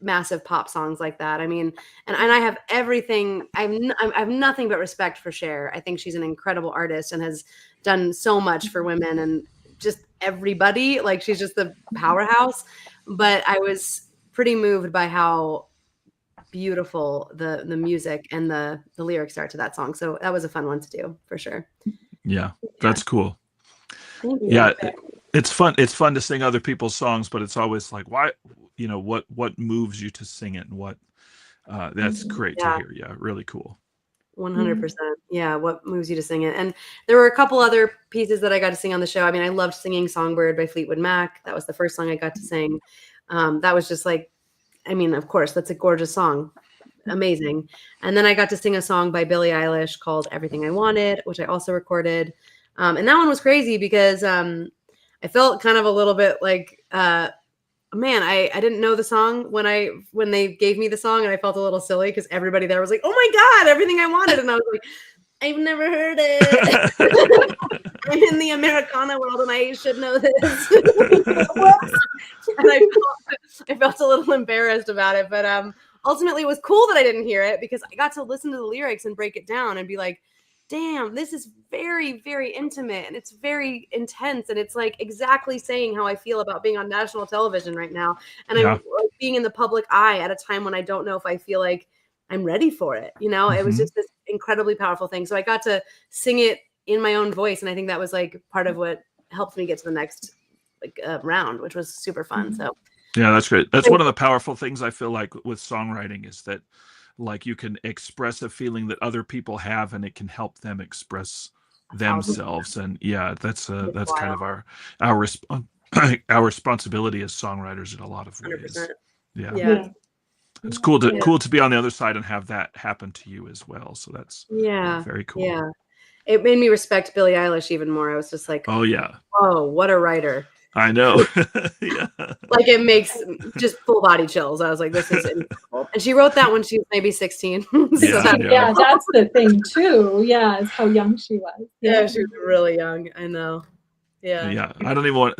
massive pop songs like that. I mean, and I have everything. I have nothing but respect for Cher. I think she's an incredible artist and has done so much for women and just everybody. Like, she's just the powerhouse. But I was pretty moved by how beautiful the music and the lyrics are to that song. So that was a fun one to do for sure. Yeah, that's cool. Thank you. Yeah, it's fun. It's fun to sing other people's songs, but it's always like, why, you know, what moves you to sing it, and what that's great to hear. Yeah, really cool. 100%. Yeah, what moves you to sing it. And there were a couple other pieces that I got to sing on the show. I mean, I loved singing Songbird by Fleetwood Mac. That was the first song I got to sing. That was just like, I mean, of course, that's a gorgeous song. Amazing. And then I got to sing a song by Billie Eilish called Everything I Wanted, which I also recorded. And that one was crazy because I felt kind of a little bit like, man, I didn't know the song when they gave me the song, and I felt a little silly because everybody there was like, oh my God, Everything I Wanted. And I was like, I've never heard it. I'm in the Americana world and I should know this. And I felt a little embarrassed about it, but ultimately it was cool that I didn't hear it because I got to listen to the lyrics and break it down and be like, damn, this is very, very intimate and it's very intense. And it's like exactly saying how I feel about being on national television right now. And I'm like, being in the public eye at a time when I don't know if I feel like I'm ready for it. You know, it was just this incredibly powerful thing. So I got to sing it in my own voice. And I think that was like part of what helped me get to the next round, which was super fun. So yeah, that's great. That's one of the powerful things I feel like with songwriting is that like you can express a feeling that other people have and it can help them express themselves. And yeah, that's kind of our responsibility as songwriters in a lot of ways. 100%. Yeah. It's cool to be on the other side and have that happen to you as well. So that's very cool. Yeah. It made me respect Billie Eilish even more. I was just like, oh yeah. Oh, what a writer. I know. Yeah. Like it makes just full body chills. I was like, this is incredible. And she wrote that when she was maybe 16. So that's the thing too. Yeah, is how young she was. Yeah, she was really young. I know. Yeah. Yeah. I don't even want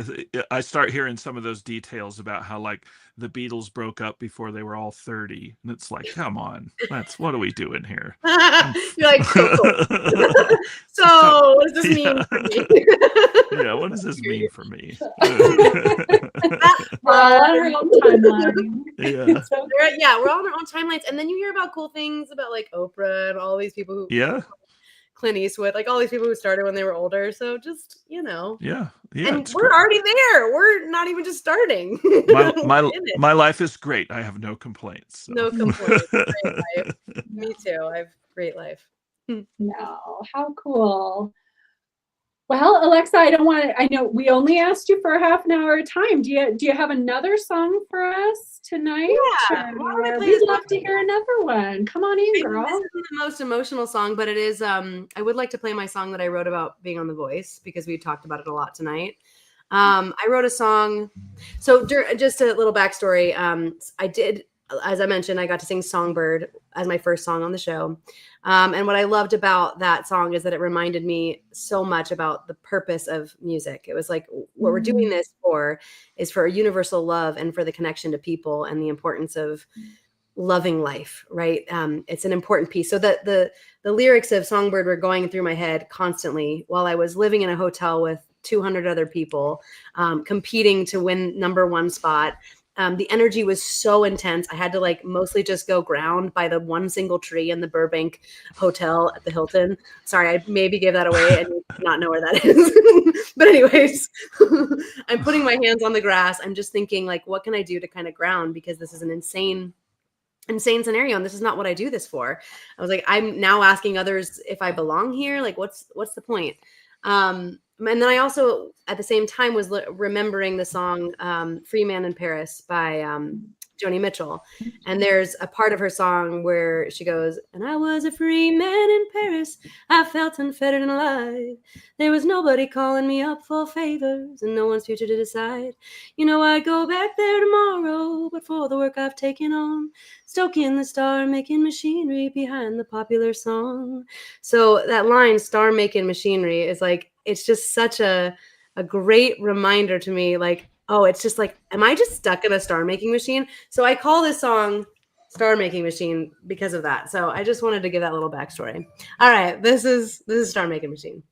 I start hearing some of those details about how like the Beatles broke up before they were all 30. And it's like, come on. What are we doing here? You're like, cool. So what does this mean for me? Yeah, what does this mean for me? We're all on our own timeline. Yeah, we're all on our own timelines. And then you hear about cool things about like Oprah and all these people who Clint Eastwood, like all these people who started when they were older. So just, you know. Yeah. And we're already there. We're not even just starting. My life is great. I have no complaints. So. No complaints. Great life. Me too. I have great life. No, how cool. Well, Alexa, I know we only asked you for a half an hour of time. Do you have another song for us tonight? Yeah. We'd love to hear another one. Come on in, girl. This isn't the most emotional song, but it is, I would like to play my song that I wrote about being on The Voice because we talked about it a lot tonight. I wrote a song. So just a little backstory. I did, as I mentioned, I got to sing Songbird as my first song on the show. And what I loved about that song is that it reminded me so much about the purpose of music. It was like, what we're doing this for is for a universal love and for the connection to people and the importance of loving life, right? It's an important piece. So that the lyrics of Songbird were going through my head constantly while I was living in a hotel with 200 other people, competing to win #1 spot. The energy was so intense. I had to like mostly just go ground by the one single tree in the Burbank Hotel at the Hilton. Sorry, I maybe gave that away and not know where that is. But anyways, I'm putting my hands on the grass. I'm just thinking like, what can I do to kind of ground? Because this is an insane scenario. And this is not what I do this for. I was like, I'm now asking others if I belong here. Like, what's the point? And then I also, at the same time, was remembering the song Free Man in Paris by Joni Mitchell. And there's a part of her song where she goes, and I was a free man in Paris. I felt unfettered and alive. There was nobody calling me up for favors and no one's future to decide. You know, I'd go back there tomorrow, but for the work I've taken on, stoking the star-making machinery behind the popular song. So that line, star-making machinery, is like, it's just such a great reminder to me. Like, oh, it's just like, am I just stuck in a star making machine? So I call this song Star Making Machine because of that. So I just wanted to give that little backstory. All right, this is Star Making Machine.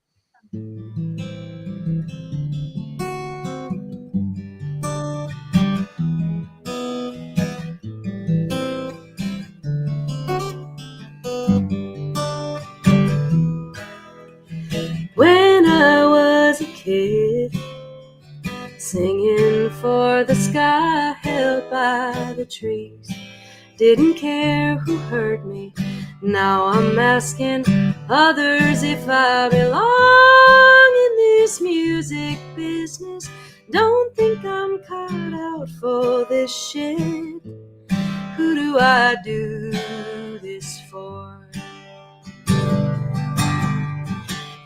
When I was a kid, singing for the sky held by the trees, didn't care who heard me. Now I'm asking others if I belong in this music business. Don't think I'm cut out for this shit. Who do I do this for?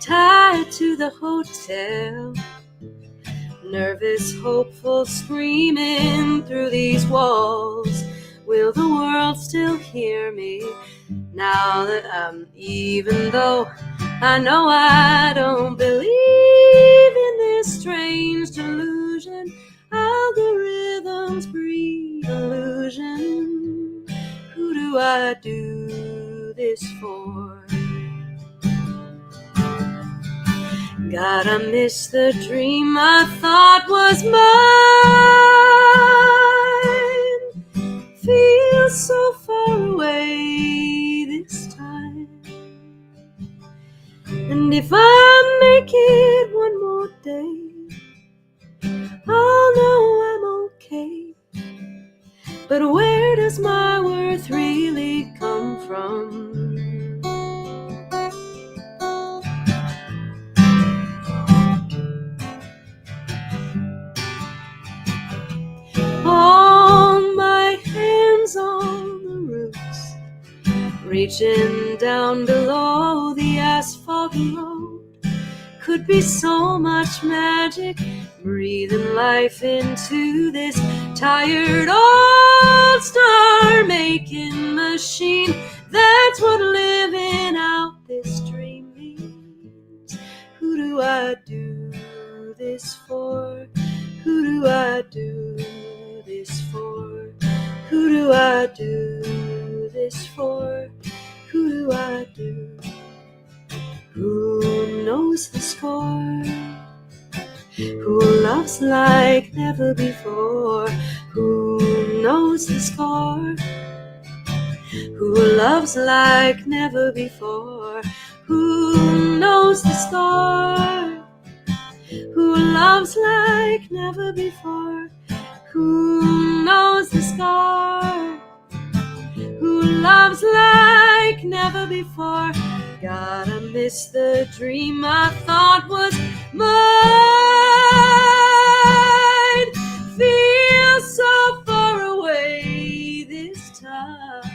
Tied to the hotel, nervous, hopeful, screaming through these walls. Will the world still hear me now that even though I know I don't believe in this strange delusion, algorithms breed illusion. Who do I do this for? God, I miss the dream I thought was mine. Feels so far away this time. And if I make it one more day, I'll know I'm okay. But where does my worth really come from? On my hands on the roofs, reaching down below the asphalt road, could be so much magic, breathing life into this tired old star-making machine. That's what living out this dream means. Who do I do this for? Who do I do this for? Who do I do this for? Who do I do? Who knows the score? Who loves like never before? Who knows the score? Who loves like never before? Who knows the score? Who loves like never before? Who knows the score? Who loves like never before? God, I miss the dream I thought was mine. Feels so far away this time.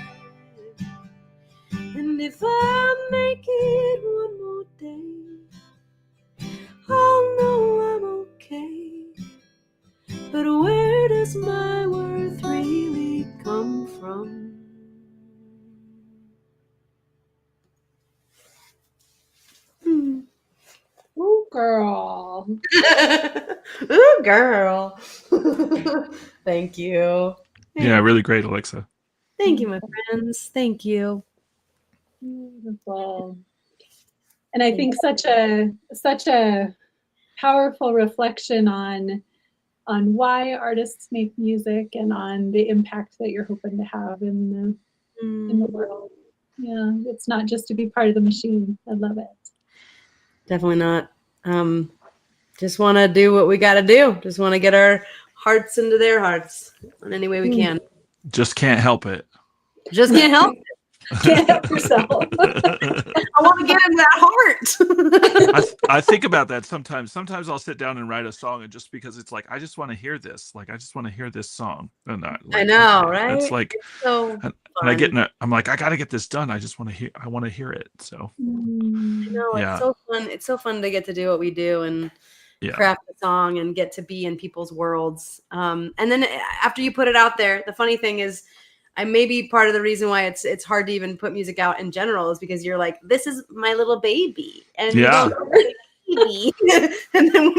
And if I make it one more day, I'll know I'm okay. But where does my worth really come from? Ooh, girl. Ooh, girl. Thank you. Yeah, really great, Alexa. Thank you, my friends. Thank you. Beautiful. And I think such a powerful reflection on why artists make music and on the impact that you're hoping to have in the world. Yeah, it's not just to be part of the machine. I love it. Definitely not. Just want to do what we got to do. Just want to get our hearts into their hearts in any way we can. Just can't help it. Just can't help it. Can't help yourself. I want to get into that heart. I think about that sometimes. Sometimes I'll sit down and write a song, and just because it's like I just want to hear this, like I just want to hear this song, and I know, right? It's like, so and I get in it. I'm like, I got to get this done. I just want to hear. I want to hear it. So I know, yeah. It's so fun. It's so fun to get to do what we do and craft a song and get to be in people's worlds. And then after you put it out there, the funny thing is, I may be part of the reason why it's hard to even put music out in general is because you're like, this is my little baby, and you don't know what it baby. And then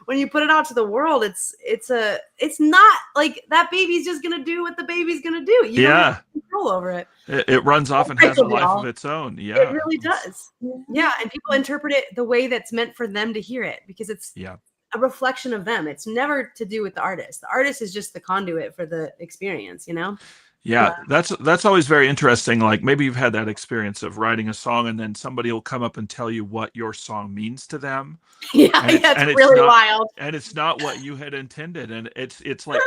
when you put it out to the world, it's not like that baby's just gonna do what the baby's gonna do. You don't have control over it. It runs off and has a life of its own. Yeah, it really does. Yeah, and people interpret it the way that's meant for them to hear it, because it's a reflection of them. It's never to do with the artist. The artist is just the conduit for the experience, you know? Yeah, that's always very interesting. Like maybe you've had that experience of writing a song and then somebody will come up and tell you what your song means to them. It's really wild. And it's not what you had intended. And it's like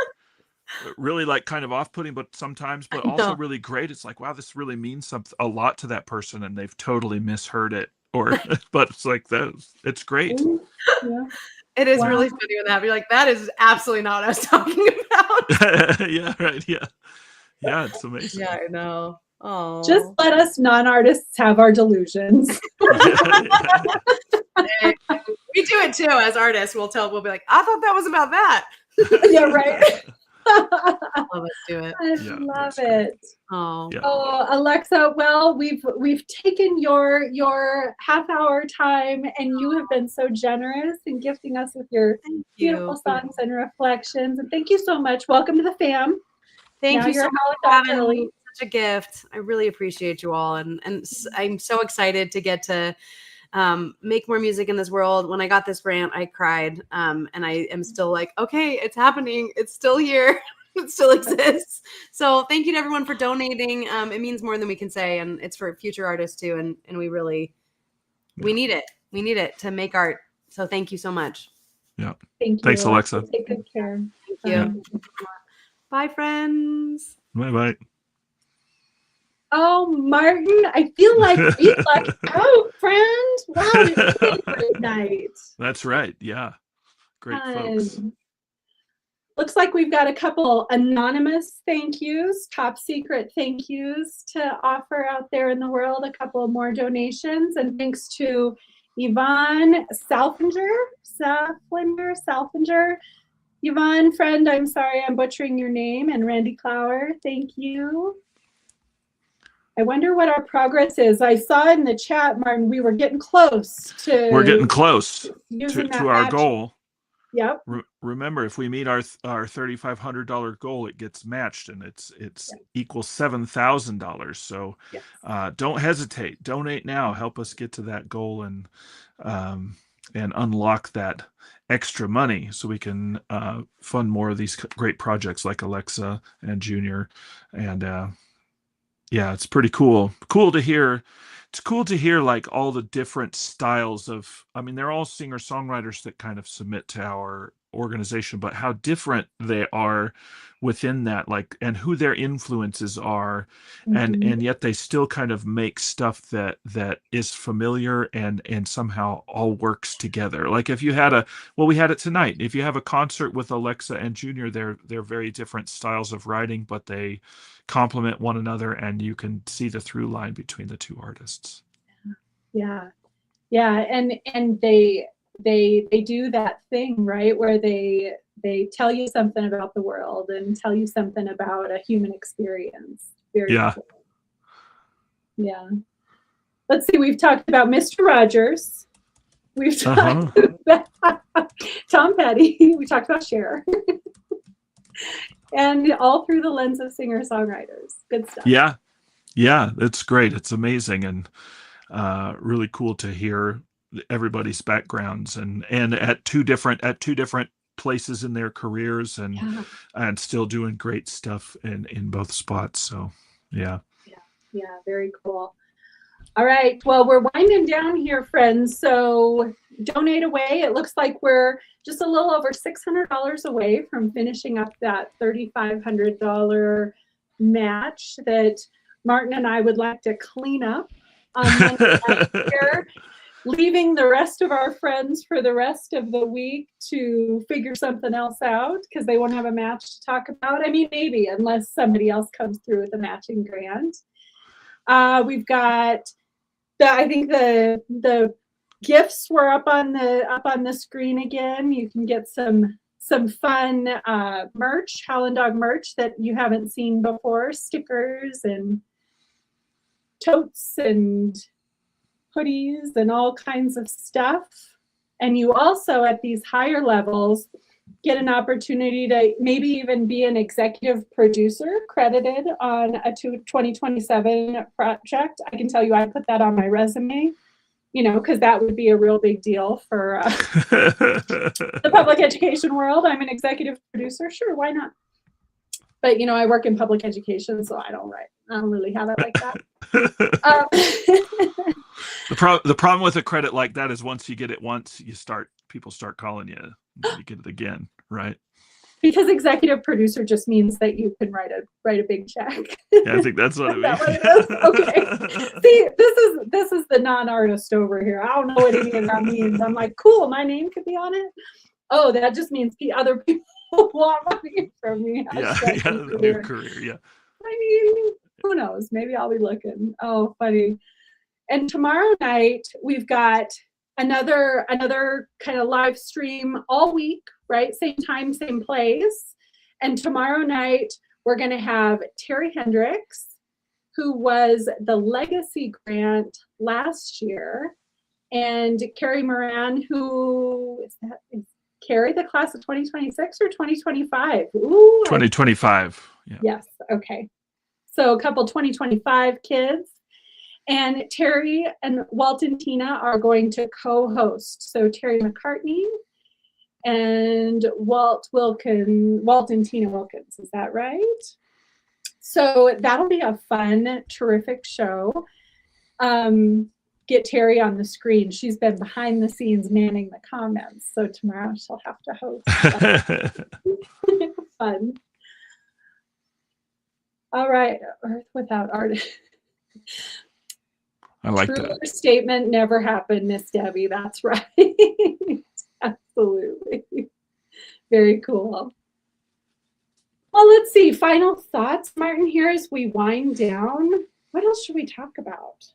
really like kind of off-putting, but sometimes, but also really great. It's like, wow, this really means a lot to that person and they've totally misheard it. Or but it's like that. It's great. Yeah. It is really funny when that happens. You're like, that is absolutely not what I was talking about. Yeah, right. Yeah. Yeah, it's amazing. Yeah, I know. Oh, just let us non-artists have our delusions. We do it too as artists. We'll be like, I thought that was about that. Yeah, right. Let's do it. I love it. Oh, oh, Alexa. Well, we've taken your half-hour time, and you have been so generous in gifting us with your beautiful songs and reflections. And thank you so much. Welcome to the fam. Thank you so much for having me. Such a gift. I really appreciate you all, and I'm so excited to get to make more music in this world. When I got this grant, I cried, and I am still like, okay, it's happening. It's still here. It still exists. So thank you to everyone for donating. It means more than we can say, and it's for future artists too. And we really, we need it. We need it to make art. So thank you so much. Yeah. Thank you. Thanks, Alexa. Take good care. Thank you. Bye, friends. Bye-bye. Oh, Martin, I feel like we lucked out, friend. Wow, it was a great night. That's right. Yeah. Great folks. Looks like we've got a couple anonymous thank yous, top secret thank yous to offer out there in the world, a couple more donations. And thanks to Yvonne Salfinger. Yvonne, friend, I'm sorry I'm butchering your name. And Randy Clower, thank you. I wonder what our progress is. I saw in the chat, Martin, we were getting close to. We're getting close to our goal. Yep. Remember, if we meet our $3,500 goal, it gets matched, and it's equals $7,000. So don't hesitate. Donate now. Help us get to that goal and unlock that extra money so we can fund more of these great projects like Alexa and Junior. And yeah, it's pretty cool. Cool to hear. It's cool to hear like all the different styles of, I mean, they're all singer-songwriters that kind of submit to our organization, but how different they are within that, like, and who their influences are. Mm-hmm. and yet they still kind of make stuff that is familiar and somehow all works together. Like if you had we had it tonight. If you have a concert with Alexa and Junior, they're very different styles of writing, but they complement one another, and you can see the through line between the two artists. Yeah, and they do that thing, right, where they tell you something about the world and tell you something about a human experience. Very cool. Yeah. Let's see, we've talked about Mr. Rogers. We've talked about Tom Petty. We talked about Cher. And all through the lens of singer-songwriters. Good stuff. Yeah, it's great. It's amazing, and really cool to hear everybody's backgrounds and at two different places in their careers, and still doing great stuff in both spots. So yeah, very cool. All right, well, we're winding down here, friends, so donate away. It looks like we're just a little over $600 away from finishing up that $3,500 match that Martin and I would like to clean up on Monday night here, leaving the rest of our friends for the rest of the week to figure something else out because they won't have a match to talk about. I mean, maybe, unless somebody else comes through with a matching grant. We've got I think the gifts were up on the screen again. You can get some fun merch, Howlin Dog merch that you haven't seen before, stickers and totes and hoodies and all kinds of stuff. And you also, at these higher levels, get an opportunity to maybe even be an executive producer credited on a 2027 project. I can tell you I put that on my resume, you know, because that would be a real big deal for the public education world. I'm an executive producer. Sure, why not? But, you know, I work in public education, so I don't really have it like that. The problem with a credit like that is once you get it once, people start calling you. You get it again, right? Because executive producer just means that you can write a big check. Yeah, I think that's what it means. Okay. See, this is the non-artist over here. I don't know what any of that means. I'm like, cool, my name could be on it. Oh, that just means other people want money from me. Yeah, new career. Yeah. I mean, who knows? Maybe I'll be looking. Oh, funny. And tomorrow night we've got another kind of live stream all week, right? Same time, same place. And tomorrow night we're going to have Terry Hendricks, who was the Legacy Grant last year, and Carrie Moran, who is that? Is Carrie the class of 2026 or 2025? Ooh, 2025. Yeah. Yes. Okay. So a couple 2025 kids. And Terry and Walt and Tina are going to co-host. So Terry McCartney and Walt and Tina Wilkins. Is that right? So that'll be a fun, terrific show. Get Terry on the screen. She's been behind the scenes manning the comments. So tomorrow she'll have to host. Fun. All right. Earth without artists. I like True that. Statement never happened, Miss Debbie. That's right. Absolutely. Very cool. Well, let's see. Final thoughts, Martin, here as we wind down. What else should we talk about?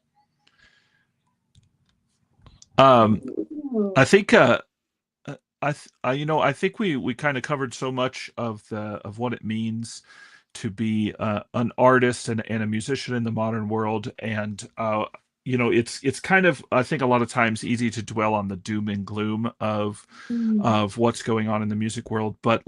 I think I think we kind of covered so much of what it means to be an artist and a musician in the modern world, and it's kind of, I think, a lot of times easy to dwell on the doom and gloom of what's going on in the music world, but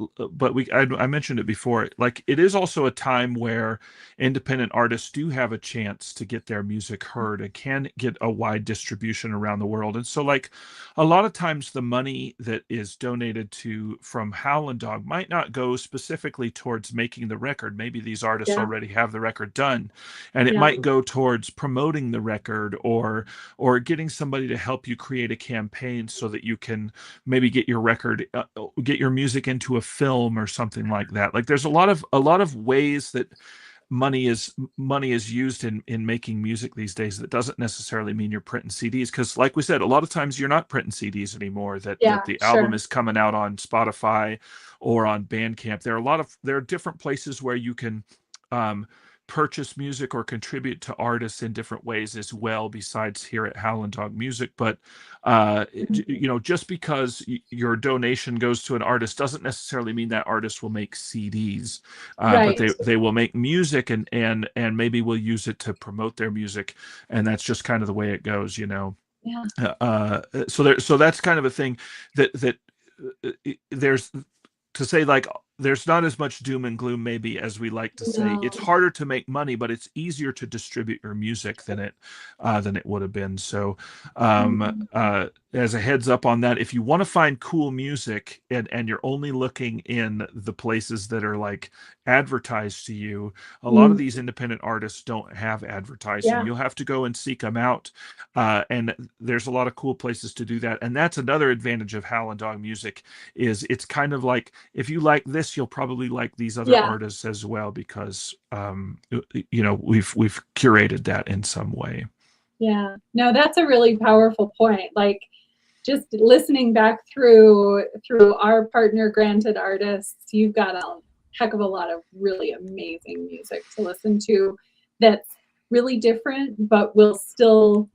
I mentioned it before, like, it is also a time where independent artists do have a chance to get their music heard and can get a wide distribution around the world. And so, like, a lot of times the money that is donated from Howlin Dog might not go specifically towards making the record. Maybe these artists already have the record done, and it might go towards promoting the record, or getting somebody to help you create a campaign so that you can maybe get your record, get your music into a film or something like that. Like, there's a lot of ways that money is used in making music these days. That doesn't necessarily mean you're printing CDs, because, like we said, a lot of times you're not printing CDs anymore. That the album is coming out on Spotify or on Bandcamp. There are different places where you can purchase music or contribute to artists in different ways as well, besides here at Howlin Dog Music. But just because your donation goes to an artist doesn't necessarily mean that artist will make CDs, but they will make music, and maybe will use it to promote their music, and that's just kind of the way it goes, so that's kind of a thing that there's, to say, like, there's not as much doom and gloom maybe as we like to say. No. It's harder to make money, but it's easier to distribute your music than it would have been. So as a heads up on that, if you want to find cool music and you're only looking in the places that are like advertised to you, a lot of these independent artists don't have advertising. You'll have to go and seek them out, and there's a lot of cool places to do that. And that's another advantage of Howlin Dog Music, is it's kind of like, if you like this, you'll probably like these other artists as well, because we've curated that in some way. Yeah, no, that's a really powerful point. Like, just listening back through our partner granted artists, you've got a heck of a lot of really amazing music to listen to that's really different, but will still,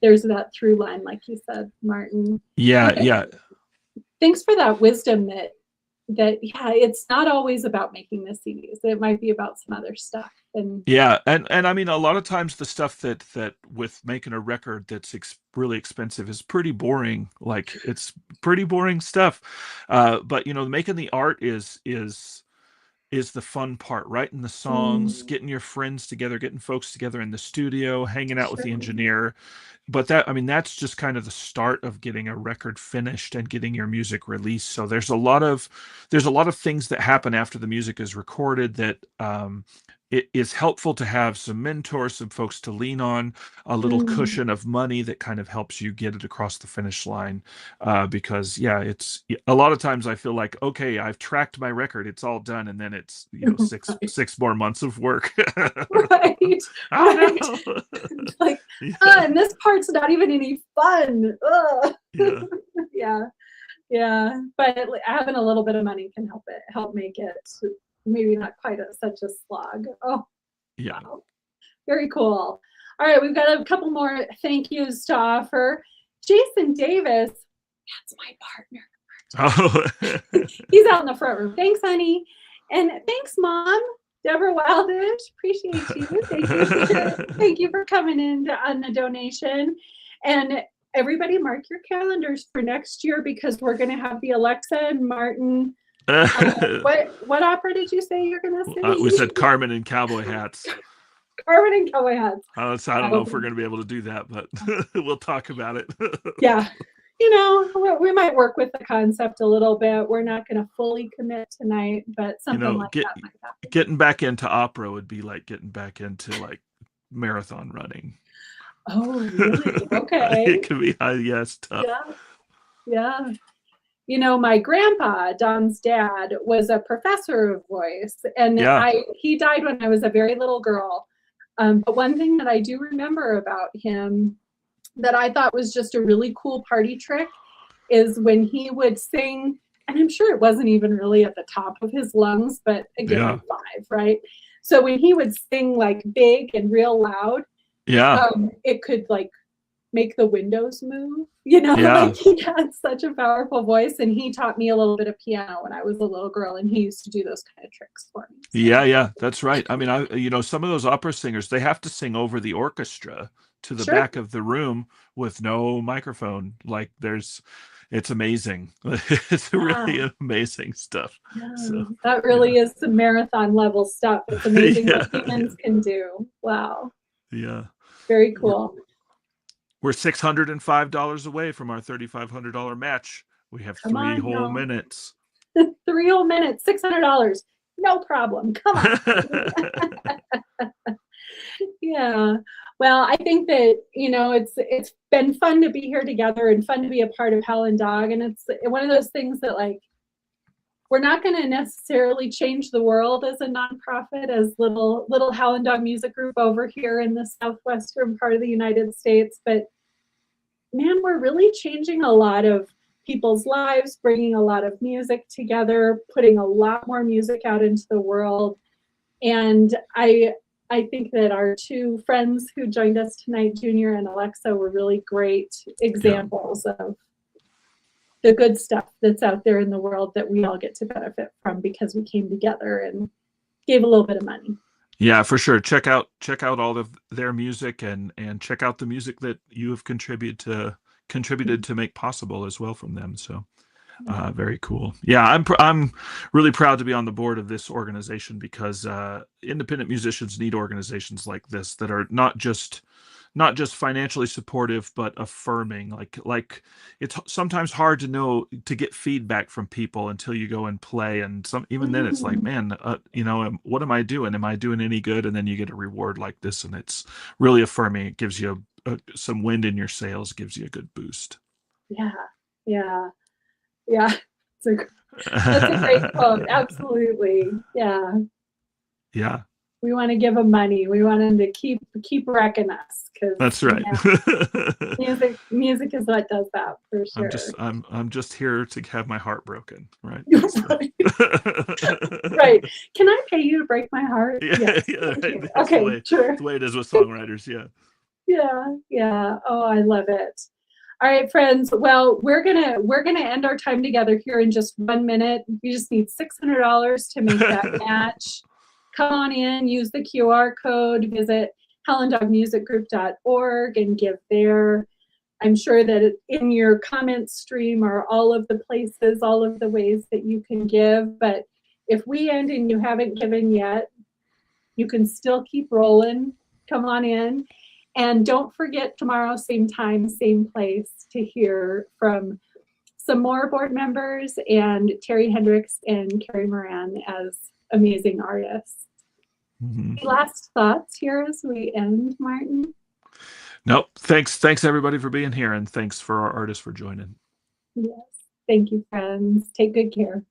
there's that through line, like you said, Martin. Yeah. Thanks for that wisdom that yeah, it's not always about making the CDs. It might be about some other stuff. And Yeah, and I mean, a lot of times the stuff that with making a record that's really expensive is pretty boring. Like, it's pretty boring stuff. But making the art is the fun part, writing the songs, getting your friends together, getting folks together in the studio, hanging out with the sure. engineer. But that's just kind of the start of getting a record finished and getting your music released. So there's a lot of things that happen after the music is recorded that it is helpful to have some mentors, some folks to lean on, a little cushion of money that kind of helps you get it across the finish line. Because it's a lot of times I feel like, okay, I've tracked my record, it's all done, and then it's six more months of work. Right. I Right. know. Like, Yeah. and this part's not even any fun. Ugh. Yeah. Yeah. But having a little bit of money can help make it maybe not quite such a slog. Oh, Yeah. wow. Very cool. All right, we've got a couple more thank yous to offer. Jason Davis, that's my partner. Oh. He's out in the front room. Thanks, honey. And thanks, Mom. Deborah Wildish, appreciate you. Thank you for coming in on the donation. And everybody mark your calendars for next year, because we're going to have the Alexa and Martin. What opera did you say you're going to sing? We said Carmen in cowboy hats. Carmen and cowboy hats. I don't know if we're going to be able to do that, but we'll talk about it. Yeah. We might work with the concept a little bit. We're not going to fully commit tonight, but something like that might happen. Getting back into opera would be like getting back into like marathon running. Oh, really? Okay. It could be, tough. Yeah. My grandpa, Don's dad, was a professor of voice, and he died when I was a very little girl. But one thing that I do remember about him that I thought was just a really cool party trick is when he would sing, and I'm sure it wasn't even really at the top of his lungs, but again, I'm 5, right? So when he would sing like big and real loud, it could like make the windows move, like he had such a powerful voice. And he taught me a little bit of piano when I was a little girl, and he used to do those kind of tricks for me. So. Yeah, that's right. I mean, some of those opera singers, they have to sing over the orchestra to the back of the room with no microphone. Like it's amazing. It's really amazing stuff. Yeah, so that really is some marathon level stuff. It's amazing what humans can do. Wow. Yeah. Very cool. We're $605 away from our $3,500 match. We have 3 whole minutes. 3 whole minutes, $600. No problem. Come on. Yeah. Well, I think that, it's been fun to be here together and fun to be a part of Howlin Dog. And it's one of those things that, like, we're not going to necessarily change the world as a nonprofit, as little Howlin Dog Music Group over here in the southwestern part of the United States. But man, we're really changing a lot of people's lives, bringing a lot of music together, putting a lot more music out into the world. And I think that our 2 friends who joined us tonight, Junior and Alexa, were really great examples of the good stuff that's out there in the world that we all get to benefit from because we came together and gave a little bit of money. Yeah, for sure. Check out all of their music and check out the music that you have contributed to make possible as well from them. So very cool. Yeah, I'm really proud to be on the board of this organization, because independent musicians need organizations like this that are not just financially supportive, but affirming. Like it's sometimes hard to get feedback from people until you go and play, and even then it's like, man, what am I doing? Am I doing any good? And then you get a reward like this, and it's really affirming. It gives you some wind in your sails, gives you a good boost. Yeah. That's a great quote. Absolutely. Yeah. We want to give them money. We want them to keep wrecking us. That's right. Music is what does that, for sure. I'm just here to have my heart broken, right? Right. Can I pay you to break my heart? Yes. Right. That's okay, sure. The way it is with songwriters, Yeah. Oh, I love it. All right, friends. Well, we're gonna end our time together here in just 1 minute. You just need $600 to make that match. Come on in, use the QR code, visit howlindogmusicgroup.org and give there. I'm sure that in your comment stream are all of the places, all of the ways that you can give. But if we end and you haven't given yet, you can still keep rolling. Come on in. And don't forget tomorrow, same time, same place, to hear from some more board members and Terry Hendricks and Carrie Moran as amazing artists. Any last thoughts here as we end, Martin? Nope. Thanks everybody for being here, and thanks for our artists for joining. Yes. Thank you, friends. Take good care.